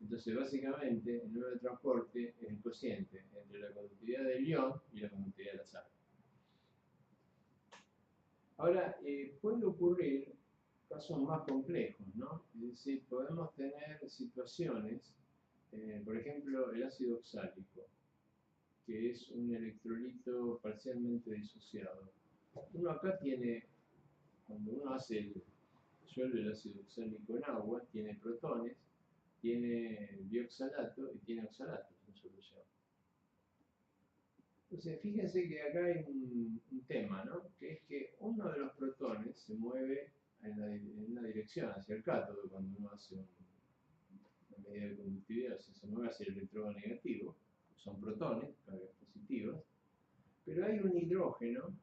Entonces, básicamente, el número de transporte es el cociente entre la conductividad del ion y la conductividad de la sal. Ahora, puede ocurrir casos más complejos, ¿no? Es decir, podemos tener situaciones, por ejemplo, el ácido oxálico, que es un electrolito parcialmente disociado. Uno acá tiene, cuando uno disuelve el ácido oxálico en agua, tiene protones, tiene bioxalato y tiene oxalato en solución. Entonces, fíjense que acá hay un tema, ¿no? Que es que uno de los protones se mueve en una dirección hacia el cátodo cuando uno hace una medida de conductividad, o sea, se mueve hacia el electrodo negativo, son protones, cargas positivas, pero hay un hidrógeno,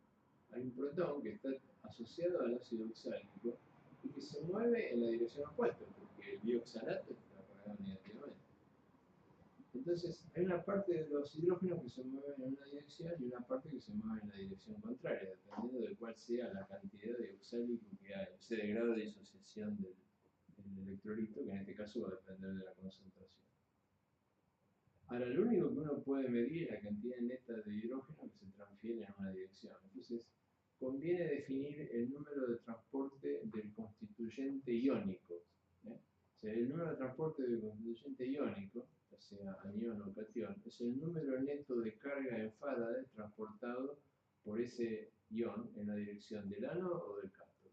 hay un protón que está asociado al ácido oxálico y que se mueve en la dirección opuesta, porque el bioxalato está cargado negativamente. Entonces, hay una parte de los hidrógenos que se mueven en una dirección y una parte que se mueve en la dirección contraria, dependiendo de cuál sea la cantidad de oxálico que hay, o sea, el grado de disociación del electrolito, que en este caso va a depender de la concentración. Ahora, lo único que uno puede medir es la cantidad neta de hidrógeno que se transfiere en una dirección. Entonces, conviene definir el número de transporte del constituyente iónico. O sea, el número de transporte del constituyente iónico, ya sea anión o catión, es el número neto de carga en Faraday transportado por ese ion en la dirección del ánodo o del cátodo,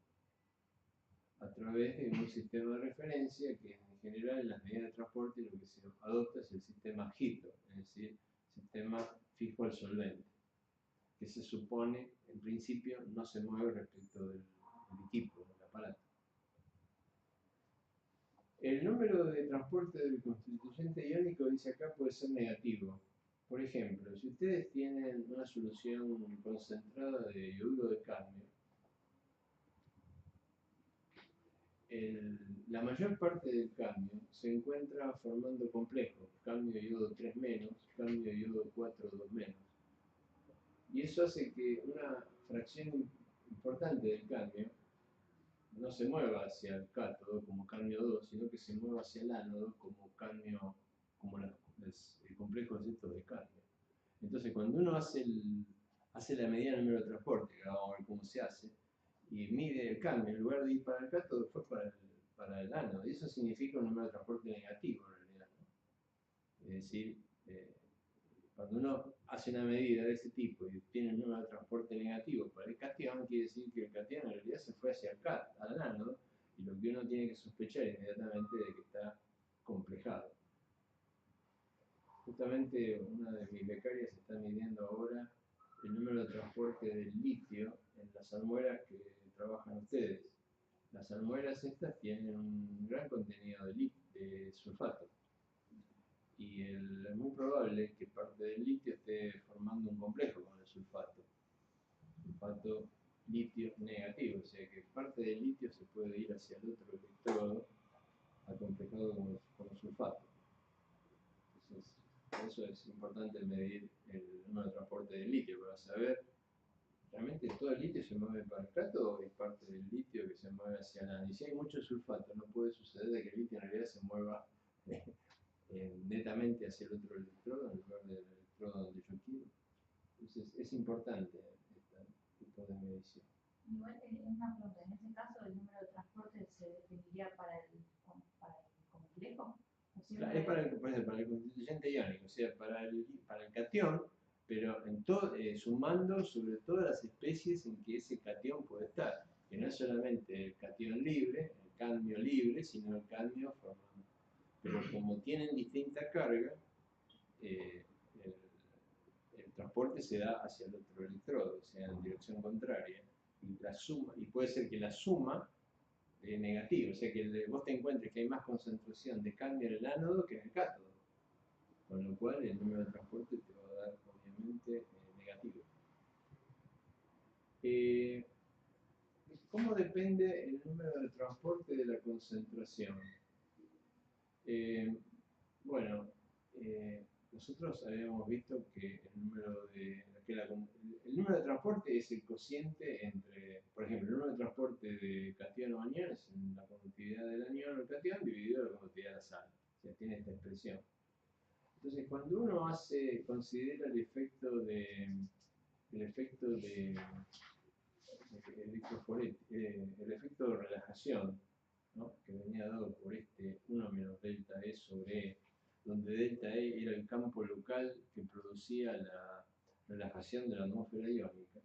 a través de un sistema de referencia que en general en las medidas de transporte lo que se adopta es el sistema HITO, es decir, sistema fijo al solvente, que se supone en principio no se mueve respecto del equipo, el aparato. El número de transporte del constituyente iónico, dice acá, puede ser negativo. Por ejemplo, si ustedes tienen una solución concentrada de iodo de cadmio, la mayor parte del cadmio se encuentra formando complejos, cadmio iodo 3 menos, cadmio iodo 4 2 menos. Y eso hace que una fracción importante del cadmio no se mueva hacia el cátodo como cadmio 2, sino que se mueva hacia el ánodo como cadmio, como el complejo de cadmio. Entonces, cuando uno hace la medida del número de transporte, que vamos a ver cómo se hace, y mide el cambio, en lugar de ir para el cátodo, fue para el ánodo. Y eso significa un número de transporte negativo, en realidad, ¿no? Es decir, cuando uno hace una medida de ese tipo y tiene un número de transporte negativo para el catión, quiere decir que el catión en realidad se fue hacia al ánodo, y lo que uno tiene que sospechar inmediatamente es de que está complejado. Justamente una de mis becarias está midiendo ahora el número de transporte del litio en las salmueras que trabajan ustedes. Las salmueras estas tienen un gran contenido de sulfato. Y es muy probable que parte del litio esté formando un complejo con el sulfato. Sulfato litio negativo, o sea que parte del litio se puede ir hacia el otro electrodo acomplejado con sulfato. Entonces, por eso es importante medir el número de transporte del litio, para saber realmente todo el litio se mueve para el cátodo o hay parte del litio que se mueve hacia el ánodo. Y si hay mucho sulfato, no puede suceder de que el litio en realidad se mueva netamente hacia el otro electrodo en lugar del electrodo donde yo quiero. Entonces es importante este tipo de medición. Igual es una pregunta, en ese caso el número de transporte se definiría para el complejo. Claro, es para el constituyente iónico, o sea, para el catión, pero en todo, sumando sobre todas las especies en que ese catión puede estar, que no es solamente el catión libre, el cadmio libre, sino el cadmio formado. Pero como tienen distinta carga, el transporte se da hacia el otro electrodo, o sea, en dirección contraria, y la suma, y puede ser que la suma negativo, o sea que vos te encuentres que hay más concentración de cadmio en el ánodo que en el cátodo, con lo cual el número de transporte te va a dar obviamente negativo. ¿Cómo depende el número de transporte de la concentración? Bueno, nosotros habíamos visto que el número de transporte es el cociente entre, por ejemplo, el número de transporte de catión o anión es la conductividad del anión o el catión dividido la conductividad de la sal. O sea, tiene esta expresión. Entonces, cuando uno considera el efecto de el efecto de relajación, ¿no?, que venía dado por este 1 menos delta E sobre E, donde delta E era el campo local que producía la relajación de la atmósfera iónica.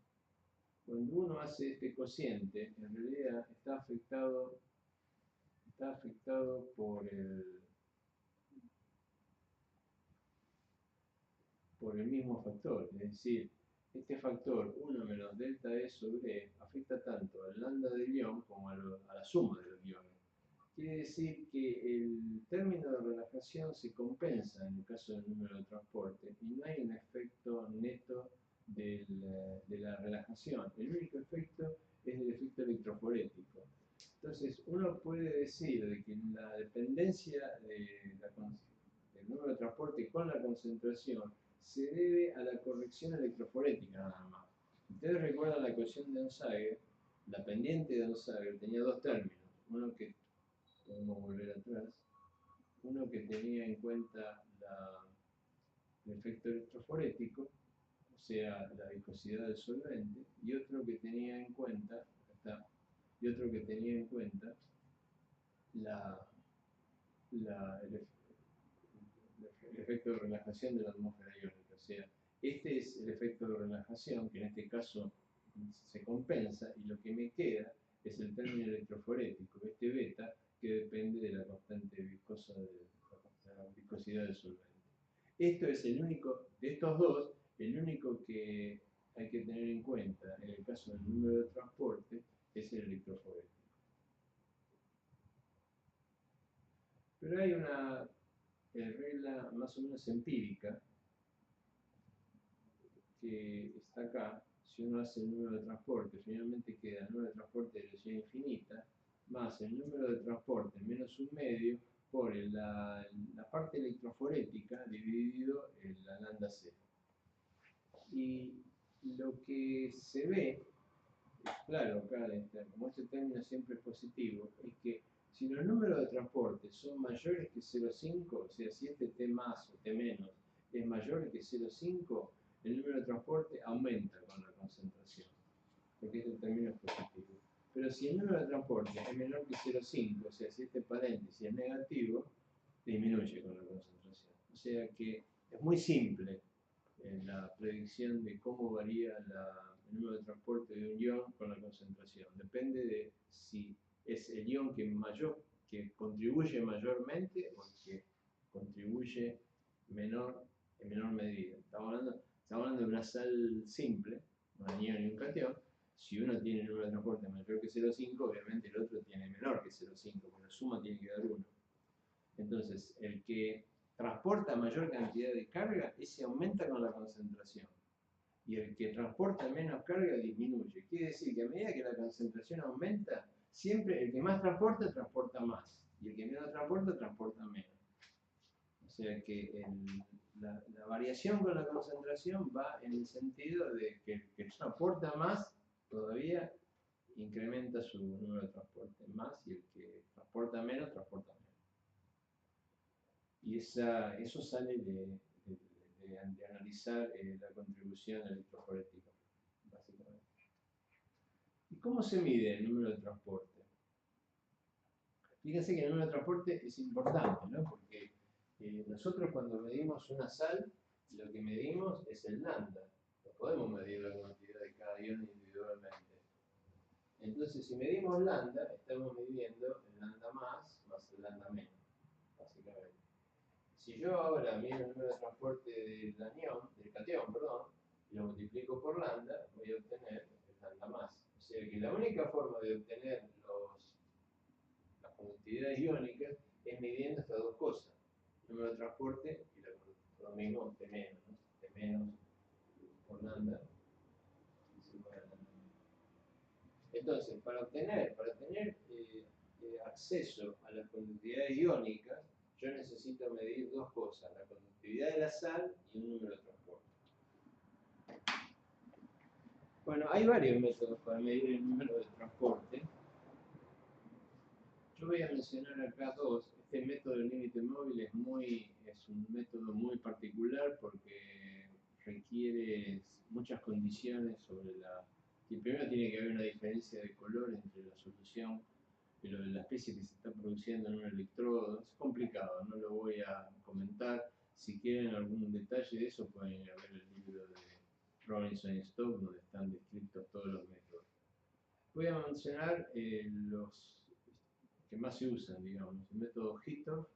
Cuando uno hace este cociente, en realidad está afectado por el mismo factor, es decir, este factor 1 menos delta E sobre E afecta tanto al lambda del ion como a la suma de los iones. Quiere decir que el término de relajación se compensa en el caso del número de transporte y no hay un efecto neto de la relajación. El único efecto es el efecto electroforético. Entonces, uno puede decir de que la dependencia del número de transporte con la concentración se debe a la corrección electroforética nada más. Ustedes recuerdan la ecuación de Onsager, la pendiente de Onsager tenía dos términos, uno que, podemos volver atrás, uno que tenía en cuenta el efecto electroforético, o sea, la viscosidad del solvente, y otro que tenía en cuenta, el efecto de relajación de la atmósfera iónica. O sea, este es el efecto de relajación, que en este caso se compensa, y lo que me queda es el término electroforético, este beta, que depende de la constante viscosa de la viscosidad del solvente. Esto es el único, de estos dos, el único que hay que tener en cuenta en el caso del número de transporte, es el electroforético. Pero hay una regla más o menos empírica que está acá. Si uno hace el número de transporte, finalmente queda el número de transporte de velocidad infinita, más el número de transporte menos un medio por la parte electroforética dividido en la lambda c. Y lo que se ve, claro, acá, como este término siempre es positivo, es que si los números de transporte son mayores que 0,5, o sea, si este t más o t menos es mayor que 0,5, el número de transporte aumenta con la concentración, porque este término es positivo. Pero si el número de transporte es menor que 0,5, o sea, si este paréntesis es negativo, disminuye con la concentración. O sea que es muy simple la predicción de cómo varía el número de transporte de un ion con la concentración. Depende de si es el ion que contribuye mayormente o que contribuye en menor medida. Estamos hablando de una sal simple, un anión y un catión. Si uno tiene el número de transporte mayor que 0,5, obviamente el otro tiene menor que 0,5, porque la suma tiene que dar 1. Entonces, el que transporta mayor cantidad de carga, ese aumenta con la concentración. Y el que transporta menos carga disminuye. Quiere decir que a medida que la concentración aumenta, siempre el que más transporta, transporta más. Y el que menos transporta, transporta menos. O sea que la variación con la concentración va en el sentido de que el que transporta más todavía incrementa su número de transporte más y el que transporta menos, transporta menos. Y eso sale de analizar la contribución electroforética, básicamente. ¿Y cómo se mide el número de transporte? Fíjense que el número de transporte es importante, ¿no? Porque nosotros cuando medimos una sal, lo que medimos es el lambda. No podemos medir la cantidad de cada ion individualmente. Entonces, si medimos lambda, estamos midiendo el lambda más el lambda menos, básicamente. Si yo ahora mido el número de transporte del catión, y lo multiplico por lambda, voy a obtener el lambda más. O sea que la única forma de obtener las conductividades iónicas es midiendo estas dos cosas, el número de transporte y lo mismo T menos, ¿no? T menos por lambda. Entonces, para tener acceso a las conductividades iónicas, yo necesito medir dos cosas, la conductividad de la sal y un número de transporte. Bueno, hay varios métodos para medir el número de transporte. Yo voy a mencionar acá dos. Este método del límite móvil es un método muy particular porque requiere muchas condiciones sobre que primero tiene que haber una diferencia de color entre la solución y la especie que se está produciendo en un electrodo. Es complicado, no lo voy a comentar. Si quieren algún detalle de eso, pueden ir a ver el libro de Robinson y Stock, donde están descritos todos los métodos. Voy a mencionar los que más se usan, digamos. El método Hittorf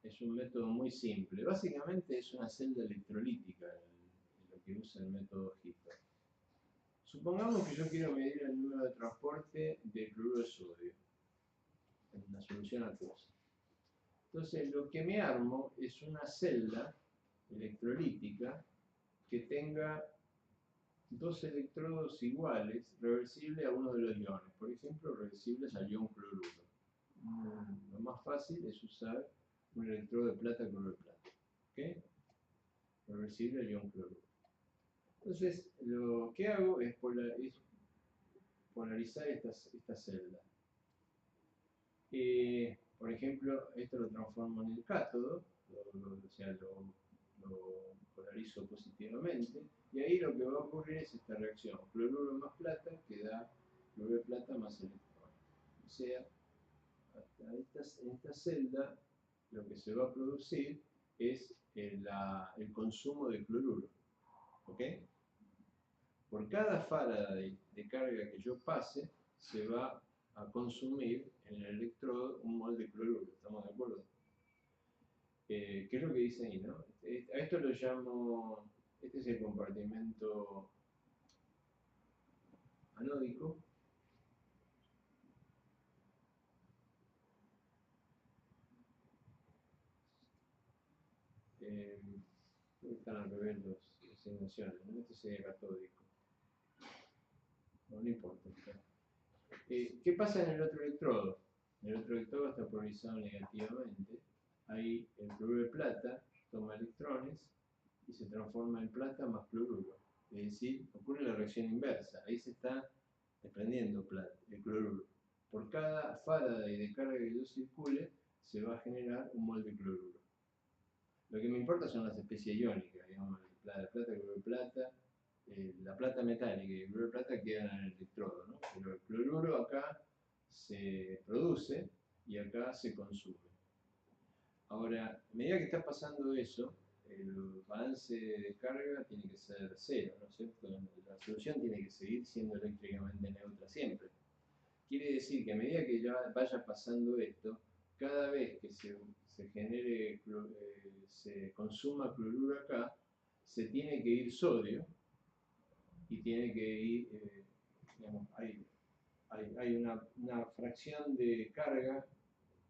es un método muy simple. Básicamente es una celda electrolítica lo que usa el método Hittorf. Supongamos que yo quiero medir el número de transporte de cloruro de sodio en una solución acuosa. Entonces lo que me armo es una celda electrolítica que tenga dos electrodos iguales, reversibles a uno de los iones. Por ejemplo, reversibles al ion cloruro. Lo más fácil es usar un electrodo de plata cloruro de plata. ¿Okay? Reversible al ion cloruro. Entonces, lo que hago es polarizar esta celda. Por ejemplo, esto lo transformo en el cátodo, lo polarizo positivamente, y ahí lo que va a ocurrir es esta reacción, cloruro más plata que da cloruro de plata más electrón. O sea, en esta celda lo que se va a producir es el consumo de cloruro. ¿Ok? Por cada farad de carga que yo pase, se va a consumir en el electrodo un mol de cloruro. ¿Estamos de acuerdo? ¿Qué es lo que dice ahí, no? A esto lo llamo, este es el compartimento anódico, están al revés las asignaciones, ¿no? Este sería catódico. No importa. ¿Qué pasa en el otro electrodo? El otro electrodo está polarizado negativamente. Ahí el cloruro de plata toma electrones y se transforma en plata más cloruro. Es decir, ocurre la reacción inversa. Ahí se está desprendiendo el cloruro. Por cada Faraday de carga que yo circule, se va a generar un mol de cloruro. Lo que me importa son las especies iónicas, digamos, la plata, el cloruro de plata, la plata metálica y el cloruro de plata quedan en el electrodo, ¿no? Pero el cloruro acá se produce y acá se consume. Ahora, a medida que está pasando eso, el balance de carga tiene que ser cero, ¿no es cierto? La solución tiene que seguir siendo eléctricamente neutra siempre. Quiere decir que a medida que ya vaya pasando esto, cada vez que se genere, se consuma cloruro acá, se tiene que ir sodio y tiene que ir, digamos, hay una fracción de carga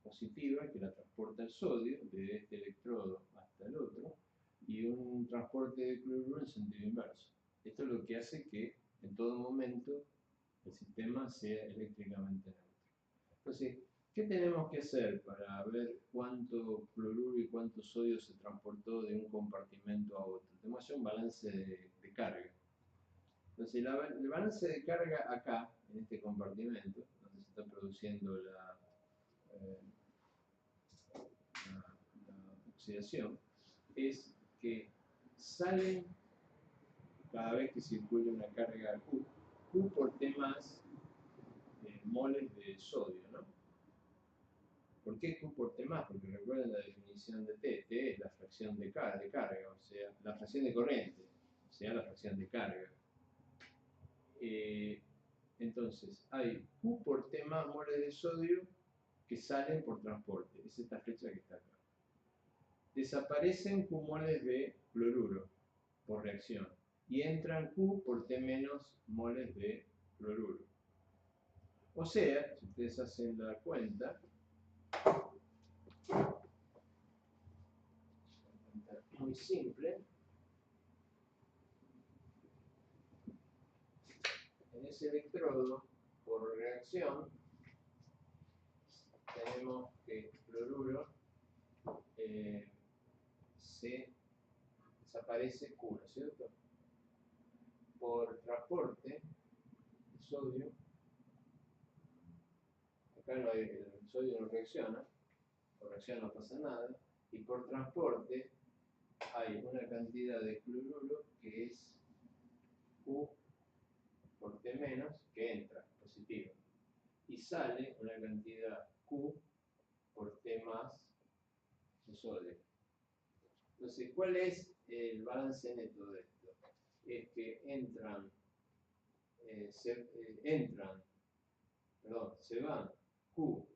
positiva que la transporta el sodio de este electrodo hasta el otro y un transporte de cloruro en sentido inverso. Esto es lo que hace que en todo momento el sistema sea eléctricamente neutro. Entonces, ¿qué tenemos que hacer para ver cuánto cloruro y cuánto sodio se transportó de un compartimento a otro? Tenemos que hacer un balance de carga. Entonces, el balance de carga acá, en este compartimento, donde se está produciendo la oxidación, es que salen cada vez que circula una carga Q por T más moles de sodio, ¿no? ¿Por qué Q por T más? Porque recuerden la definición de T. T es la fracción de carga, o sea, la fracción de corriente, o sea, la fracción de carga. Entonces, hay Q por T más moles de sodio que salen por transporte. Es esta flecha que está acá. Desaparecen Q moles de cloruro por reacción y entran Q por T menos moles de cloruro. O sea, si ustedes hacen la cuenta, muy simple, en ese electrodo, por reacción, tenemos que cloruro se desaparece Q, ¿no es cierto? Por transporte de sodio, acá no hay, el sodio no reacciona, por reacción no pasa nada, y por transporte hay una cantidad de cloruro que es Q por T menos, que entra, positivo, y sale una cantidad Q por T más de sodio. Entonces, ¿cuál es el balance neto de esto? Es que se van Q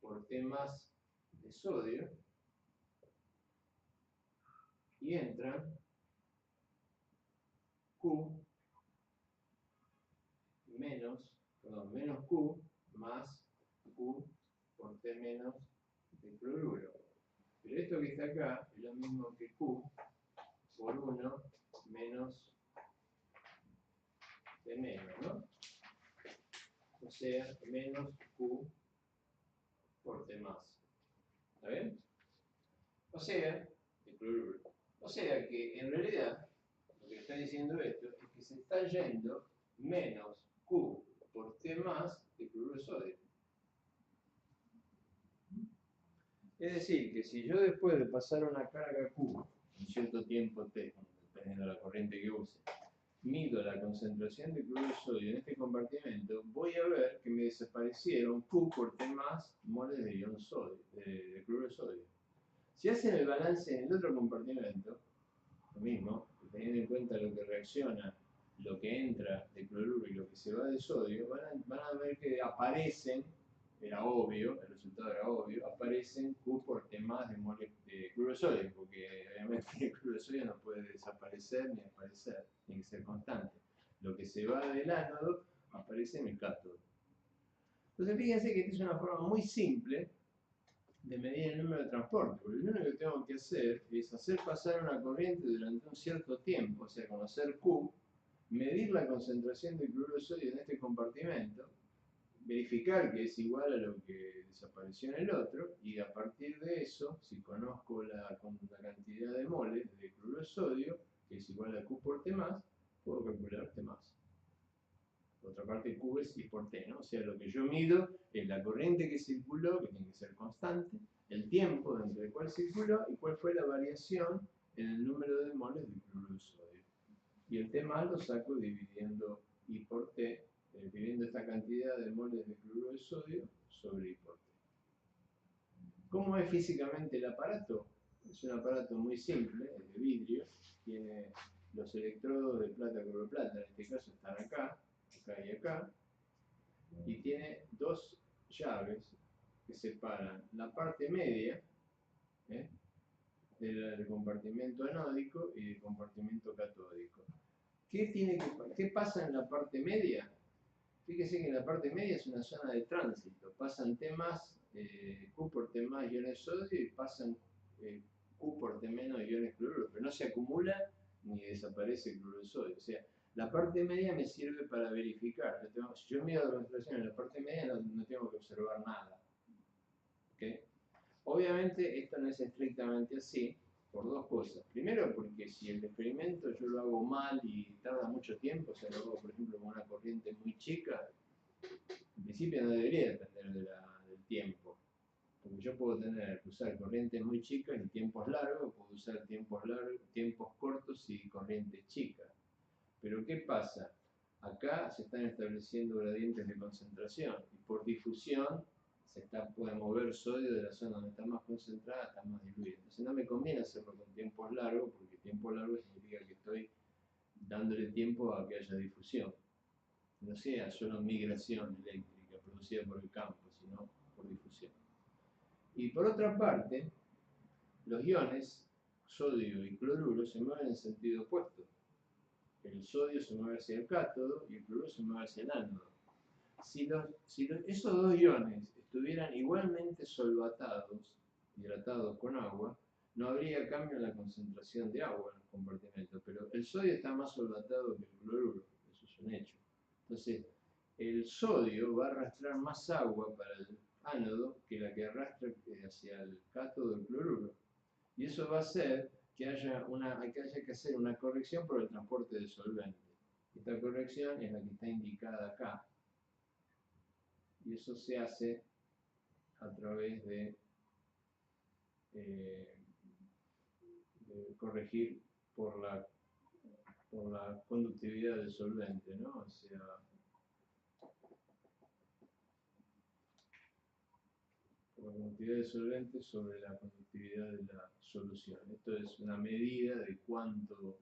por T más de sodio y entran menos Q más Q por T menos de cloruro. Pero esto que está acá es lo mismo que Q por 1 menos T menos, ¿no? O sea, menos Q por T más. ¿Está bien? O sea, el cloruro. O sea que en realidad lo que está diciendo esto es que se está yendo menos Q por T más de cloruro de sodio. Es decir, que si yo después de pasar una carga Q, un cierto tiempo T, dependiendo de la corriente que use, mido la concentración de cloruro de sodio en este compartimento, voy a ver que me desaparecieron Q por T más moles de ion sodio, de cloruro de sodio. Si hacen el balance en el otro compartimento, lo mismo, teniendo en cuenta lo que reacciona, lo que entra de cloruro y lo que se va de sodio, van a ver que aparecen, era obvio, el resultado era obvio, aparecen Q por T más de moles de cloruro de sodio, porque obviamente el cloruro de sodio no puede desaparecer ni aparecer, tiene que ser constante. Lo que se va del ánodo aparece en el cátodo. Entonces fíjense que esta es una forma muy simple de medir el número de transporte, porque lo único que tengo que hacer es hacer pasar una corriente durante un cierto tiempo, o sea, conocer Q, medir la concentración de cloruro de sodio en este compartimento, verificar que es igual a lo que desapareció en el otro, y a partir de eso, si conozco la cantidad de moles de cloruro de sodio, que es igual a Q por T más, puedo calcular T más. Por otra parte, Q es I por T, ¿no? O sea, lo que yo mido es la corriente que circuló, que tiene que ser constante, el tiempo dentro del cual circuló y cuál fue la variación en el número de moles de cloruro de sodio. Y el T más lo saco dividiendo I por T, dividiendo esta cantidad de moles de cloruro de sodio sobre I por T. ¿Cómo es físicamente el aparato? Es un aparato muy simple, es de vidrio, tiene los electrodos de plata-cloroplata, en este caso están acá y acá, y tiene dos llaves que separan la parte media del compartimento anódico y del compartimento catódico. ¿Qué pasa en la parte media? Fíjese que en la parte media es una zona de tránsito, pasan T más, Q por T más iones sodio y pasan Q por T menos iones cloruro, pero no se acumula ni desaparece el cloruro de sodio. O sea, la parte media me sirve para verificar. Si yo mido la concentración en la parte media, no tengo que observar nada. ¿Okay? Obviamente esto no es estrictamente así, por dos cosas. Primero, porque si el experimento yo lo hago mal y tarda mucho tiempo, o sea, lo hago, por ejemplo, con una corriente muy chica, en principio no debería depender del tiempo. Porque yo puedo usar corrientes muy chicas y tiempos largos, puedo usar tiempos cortos y corrientes chicas. Pero ¿qué pasa? Acá se están estableciendo gradientes de concentración y por difusión puede mover sodio de la zona donde está más concentrada hasta más diluida. Entonces no me conviene hacerlo con tiempos largos, porque tiempo largo significa que estoy dándole tiempo a que haya difusión. No sea solo migración eléctrica producida por el campo, sino por difusión. Y por otra parte, los iones, sodio y cloruro, se mueven en sentido opuesto. El sodio se mueve hacia el cátodo y el cloruro se mueve hacia el ánodo. Si esos dos iones estuvieran igualmente solvatados, hidratados con agua, no habría cambio en la concentración de agua en los compartimentos, pero el sodio está más solvatado que el cloruro, eso es un hecho. Entonces, el sodio va a arrastrar más agua para el ánodo que la que arrastra hacia el cátodo del cloruro. Y eso va a hacer que haya que hacer una corrección por el transporte de solvente. Esta corrección es la que está indicada acá. Y eso se hace a través de corregir por la conductividad del solvente, ¿no? O sea, por la conductividad del solvente sobre la conductividad de la solución. Esto es una medida de cuánto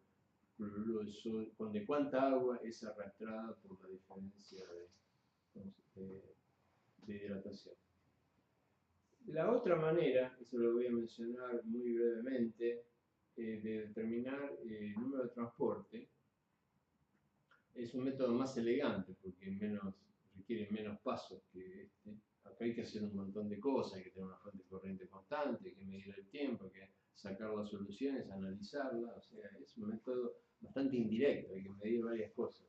cloruro de sodio, de cuánta agua es arrastrada por la diferencia de hidratación. La otra manera, eso lo voy a mencionar muy brevemente, de determinar el número de transporte, es un método más elegante porque requiere menos pasos que este. Acá hay que hacer un montón de cosas, hay que tener una fuente de corriente constante, hay que medir el tiempo, hay que sacar las soluciones, analizarlas, o sea, es un método bastante indirecto, hay que medir varias cosas.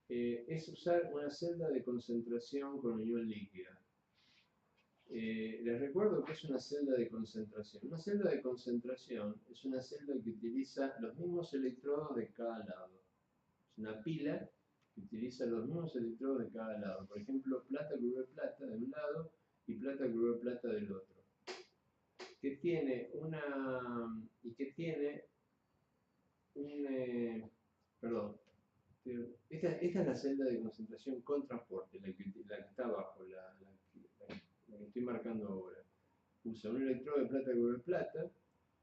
Es usar una celda de concentración con unión líquida. Les recuerdo que es una celda de concentración. Una celda de concentración es una celda que utiliza los mismos electrodos de cada lado. Es una pila que utiliza los mismos electrodos de cada lado. Por ejemplo, plata, cloruro de plata de un lado y plata, cloruro de plata del otro. Esta es la celda de concentración con transporte, la que está abajo, la que estoy marcando ahora. Usa un electrodo de plata, cloruro de plata,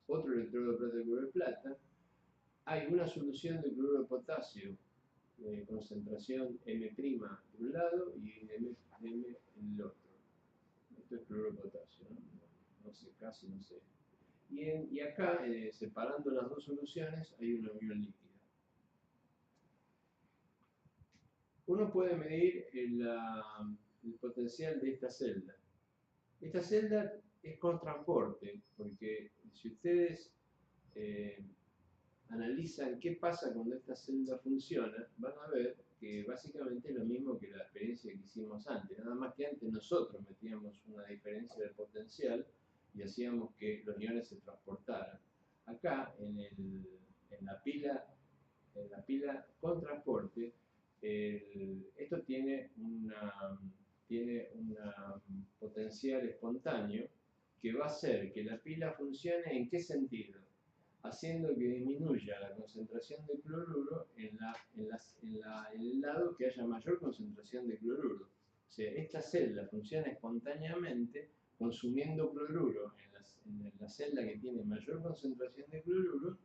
otro electrodo de plata, cloruro de plata. Hay una solución de cloruro de potasio, de concentración M' de un lado y M en el otro. Esto es cloruro de potasio, ¿no? No sé, casi no sé. Y acá, separando las dos soluciones, hay una unión líquida. Uno puede medir el potencial de esta celda. Esta celda es con transporte, porque si ustedes analizan qué pasa cuando esta celda funciona, van a ver que básicamente es lo mismo que la experiencia que hicimos antes, nada más que antes nosotros metíamos una diferencia de potencial y hacíamos que los iones se transportaran. Acá, en la pila con transporte, esto tiene un potencial espontáneo que va a hacer que la pila funcione ¿en qué sentido? Haciendo que disminuya la concentración de cloruro en el lado que haya mayor concentración de cloruro. O sea, esta celda funciona espontáneamente consumiendo cloruro en la celda que tiene mayor concentración de cloruro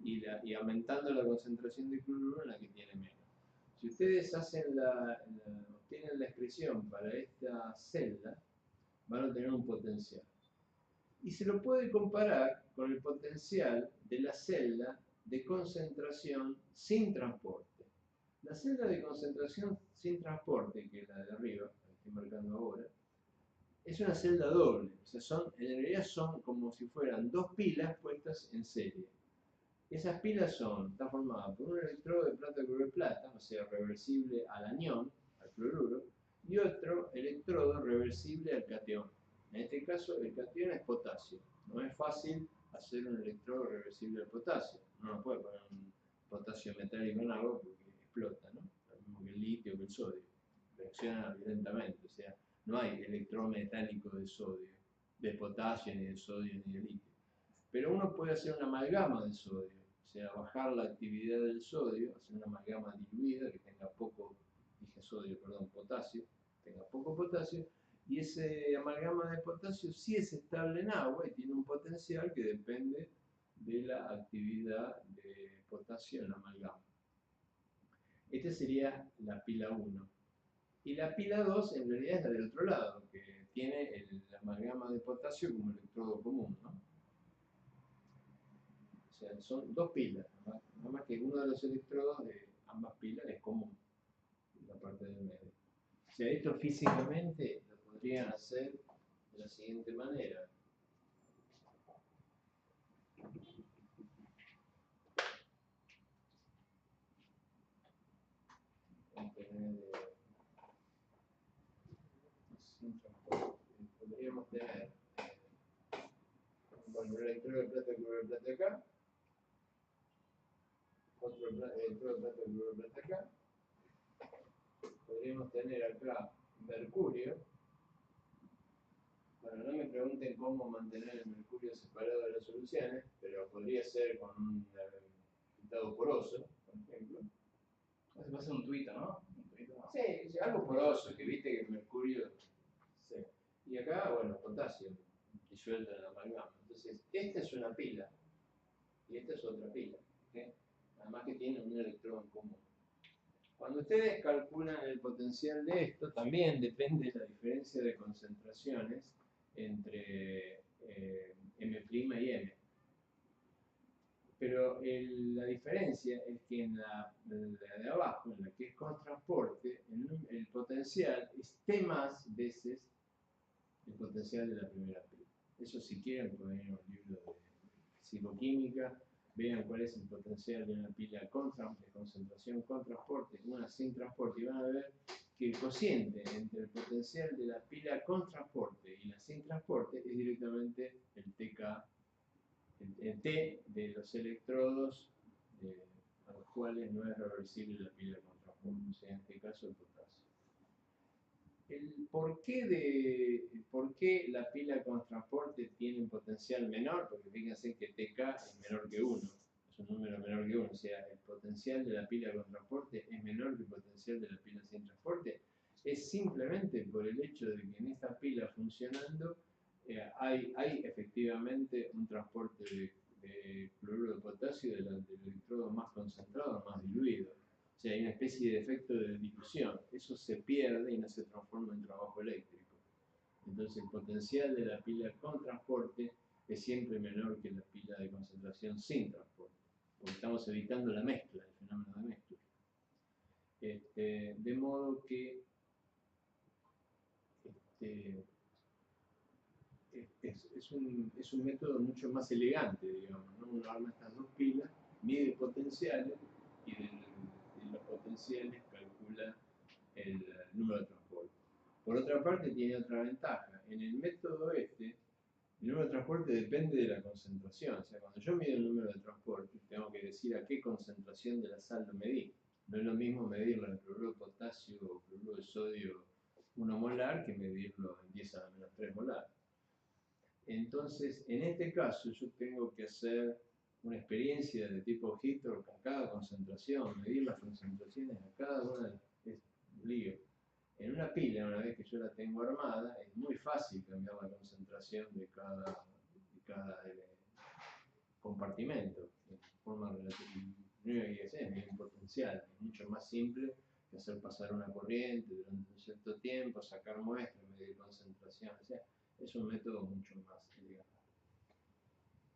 y aumentando la concentración de cloruro en la que tiene menos. Si ustedes obtienen la expresión para esta celda, van a tener un potencial. Y se lo puede comparar con el potencial de la celda de concentración sin transporte. La celda de concentración sin transporte, que es la de arriba, la estoy marcando ahora, es una celda doble. O sea, en realidad son como si fueran dos pilas puestas en serie. Esas pilas están formadas por un electrodo de plata cloruro de plata, o sea, reversible al anión, al cloruro, y otro electrodo reversible al catión. En este caso, el catión es potasio. No es fácil hacer un electrodo reversible al potasio. No puede poner un potasio metálico en agua porque explota, ¿no? Lo mismo que el litio, que el sodio. Reacciona violentamente, o sea, no hay electrodo metálico de sodio, de potasio, ni de sodio, ni de litio. Pero uno puede hacer una amalgama de sodio, o sea, bajar la actividad del sodio, hacer una amalgama diluida que tenga potasio, tenga poco potasio, y ese amalgama de potasio sí es estable en agua y tiene un potencial que depende de la actividad de potasio en la amalgama. Esta sería la pila 1. Y la pila 2 en realidad es la del otro lado, que tiene la amalgama de potasio como electrodo común, ¿no? O sea, son dos pilas, nada más que uno de los electrodos de ambas pilas es común, la parte del medio. O sea, esto físicamente lo podrían hacer de la siguiente manera. Podríamos tener bueno, un electrodo de plata cloruro de plata acá, otro electrodo de plata cloruro de plata acá. Podríamos tener acá mercurio. Bueno, no me pregunten cómo mantener el mercurio separado de las soluciones, pero podría ser con un pintado poroso, por ejemplo. Se puede hacer un tuito, ¿no? Sí, algo poroso, que viste que el mercurio. Sí. Y acá, bueno, potasio, disuelto en la amalgama. Entonces, esta es una pila y esta es otra pila. ¿Okay? Además que tienen un electrón común. Cuando ustedes calculan el potencial de esto, también depende de la diferencia de concentraciones entre M' y M. Pero la diferencia es que en la de abajo, en la que es con transporte, el potencial es T más veces el potencial de la primera pila. Eso si quieren pueden ir a un libro de psicoquímica, vean cuál es el potencial de una pila de concentración con transporte, una sin transporte, y van a ver que el cociente entre el potencial de la pila con transporte y la sin transporte es directamente el TK, el T de los electrodos a los cuales no es reversible la pila con transporte, o sea, en este caso el potasio. ¿Por qué la pila con transporte tiene un potencial menor? Porque fíjense que TK es menor que 1, es un número menor que 1, o sea, el potencial de la pila con transporte es menor que el potencial de la pila sin transporte. Es simplemente por el hecho de que en esta pila funcionando hay efectivamente un transporte de cloruro de potasio del electrodo más concentrado, más diluido. O sea, hay una especie de efecto de dilución. Eso se pierde y no se transforma en trabajo eléctrico. Entonces el potencial de la pila con transporte es siempre menor que la pila de concentración sin transporte. Porque estamos evitando la mezcla, el fenómeno de mezcla. De modo que es un método mucho más elegante, digamos, ¿no? Uno arma estas dos pilas, mide potenciales y de los potenciales calcula el número de transporte. Por otra parte, tiene otra ventaja. En el método este, el número de transporte depende de la concentración. O sea, cuando yo mido el número de transporte, tengo que decir a qué concentración de la sal lo medí. No es lo mismo medirlo en cloruro de potasio o cloruro de sodio 1 molar que medirlo en 10 a la menos 3 molar. Entonces, en este caso, yo tengo que hacer una experiencia de tipo Hitler con cada concentración, medir las concentraciones a cada una de las lío. En una pila, una vez que yo la tengo armada, es muy fácil cambiar la concentración de cada compartimento en forma relativa. No hay que hacer, es muy potencial, es mucho más simple que hacer pasar una corriente durante un cierto tiempo, sacar muestras, medir concentración, o sea, es un método mucho más elegante.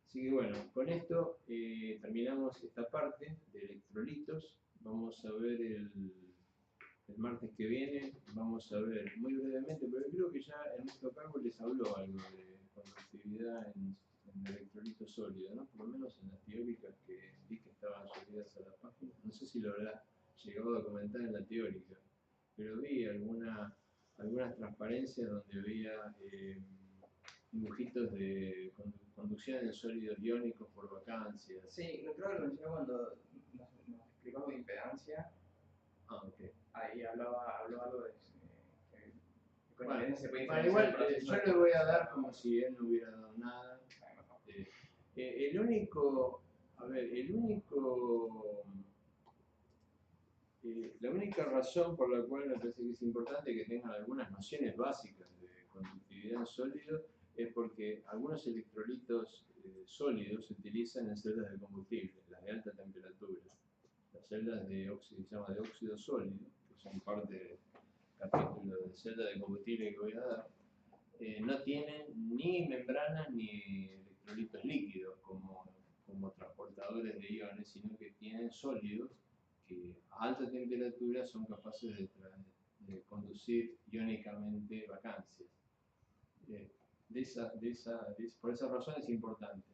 Así que bueno, con esto terminamos esta parte de electrolitos. Vamos a ver el martes que viene, vamos a ver muy brevemente, pero creo que ya Ernesto Carbo les habló algo de conductividad en electrolitos sólidos, ¿no? Por lo menos en las teóricas que vi que estaban subidas a la página. No sé si lo habrá llegado a comentar en la teórica, pero vi algunas transparencias donde había dibujitos de conducción en sólidos iónicos por vacancias. Sí, creo que lo mencionó cuando nos explicó algo de impedancia. Ah, ok. Ahí habló algo de con Bueno, impedancia se puede igual diferenciar el proceso yo de le voy a conducción, dar como si él no hubiera dado nada. El único, a ver, la única razón por la cual me parece que es importante que tengan algunas nociones básicas de conductividad en sólidos es porque algunos electrolitos sólidos se utilizan en celdas de combustible, las de alta temperatura. Las celdas de óxido, se llama de óxido sólido, que son parte del capítulo de celda de combustible que voy a dar, no tienen ni membranas ni electrolitos líquidos como transportadores de iones, sino que tienen sólidos que a alta temperatura son capaces de conducir iónicamente vacancias. Por esa razón es importante.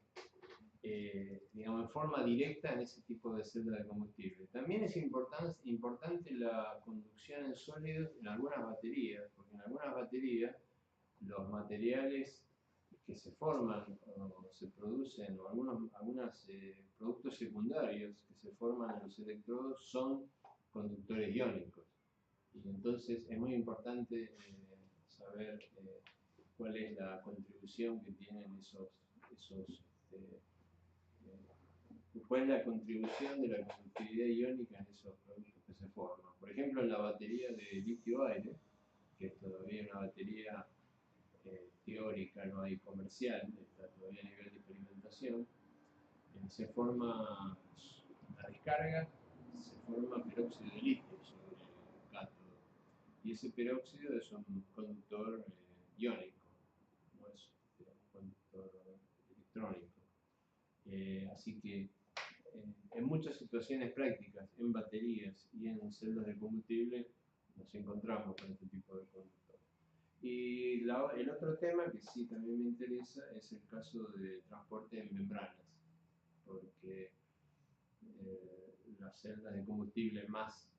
Digamos, en forma directa en ese tipo de celda de combustible. También es importante la conducción en sólidos en algunas baterías, porque en algunas baterías los materiales que se forman o se producen, o algunos productos secundarios que se forman en los electrodos son conductores iónicos. Y entonces es muy importante saber cuál es la contribución que tienen cuál es la contribución de la conductividad iónica en esos productos que se forman. Por ejemplo, en la batería de litio-aire, que es todavía una batería teórica, no hay comercial, está todavía a nivel de experimentación, se forma la descarga, se forma peróxido de litio sobre el cátodo. Y ese peróxido es un conductor iónico, no es un conductor electrónico. Así que en muchas situaciones prácticas, en baterías y en celdas de combustible, nos encontramos con este tipo de conductor. Y el otro tema que sí también me interesa es el caso de transporte en membranas, porque las celdas de combustible más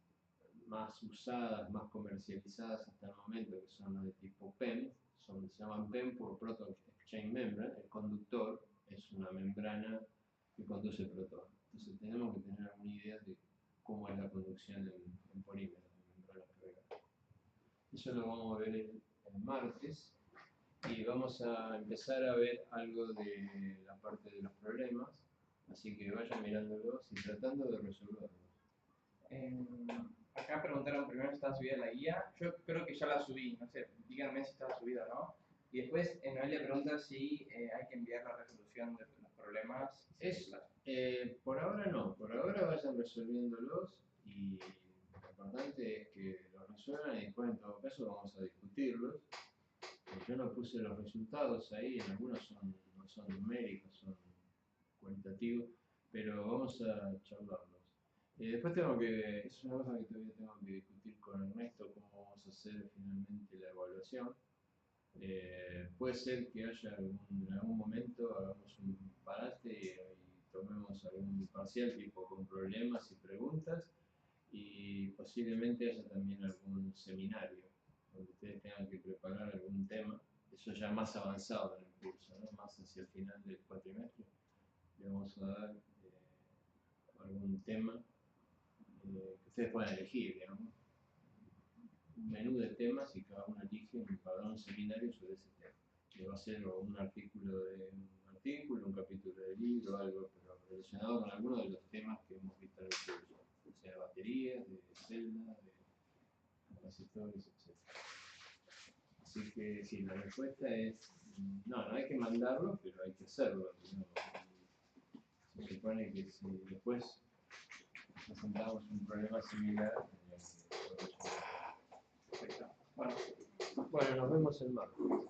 usadas, más comercializadas hasta el momento, que son las de tipo PEM, se llaman PEM por Proton Exchange Membrane. El conductor es una membrana que conduce protones. Entonces tenemos que tener alguna idea de cómo es la conducción en polímeros, en membranas cargadas. Eso lo vamos a ver el martes y vamos a empezar a ver algo de la parte de los problemas, así que vayan mirándolos y tratando de resolverlos. Acá preguntaron primero si estaba subida la guía. Yo creo que ya la subí, no sé, díganme si estaba subida o no. Y después Noelia pregunta si hay que enviar la resolución de los problemas. Por ahora no, por ahora vayan resolviéndolos y lo importante es que los resuelvan y después en todo caso vamos a discutirlos. Yo no puse los resultados ahí, en algunos no son numéricos, son cualitativos, pero vamos a charlarlos. Después es una cosa que todavía tengo que discutir con Ernesto, cómo vamos a hacer finalmente la evaluación, Puede ser que haya en algún momento hagamos un parate y tomemos algún parcial tipo con problemas y preguntas, y posiblemente haya también algún seminario donde ustedes tengan que preparar algún tema, eso ya más avanzado en el curso, ¿no? Más hacia el final del cuatrimestre. Le vamos a dar algún tema que ustedes puedan elegir, digamos, un menú de temas, y cada uno elige para un seminario sobre ese tema. Que va a ser un artículo, un capítulo de libro, algo pero relacionado con alguno de los temas que hemos visto en el curso, o sea, baterías, de celdas, de capacitores, etc. Así que sí, la respuesta es no hay que mandarlo, pero hay que hacerlo, digamos. Se supone que si después presentamos un problema similar, Perfecto. Bueno. bueno, nos vemos en marzo.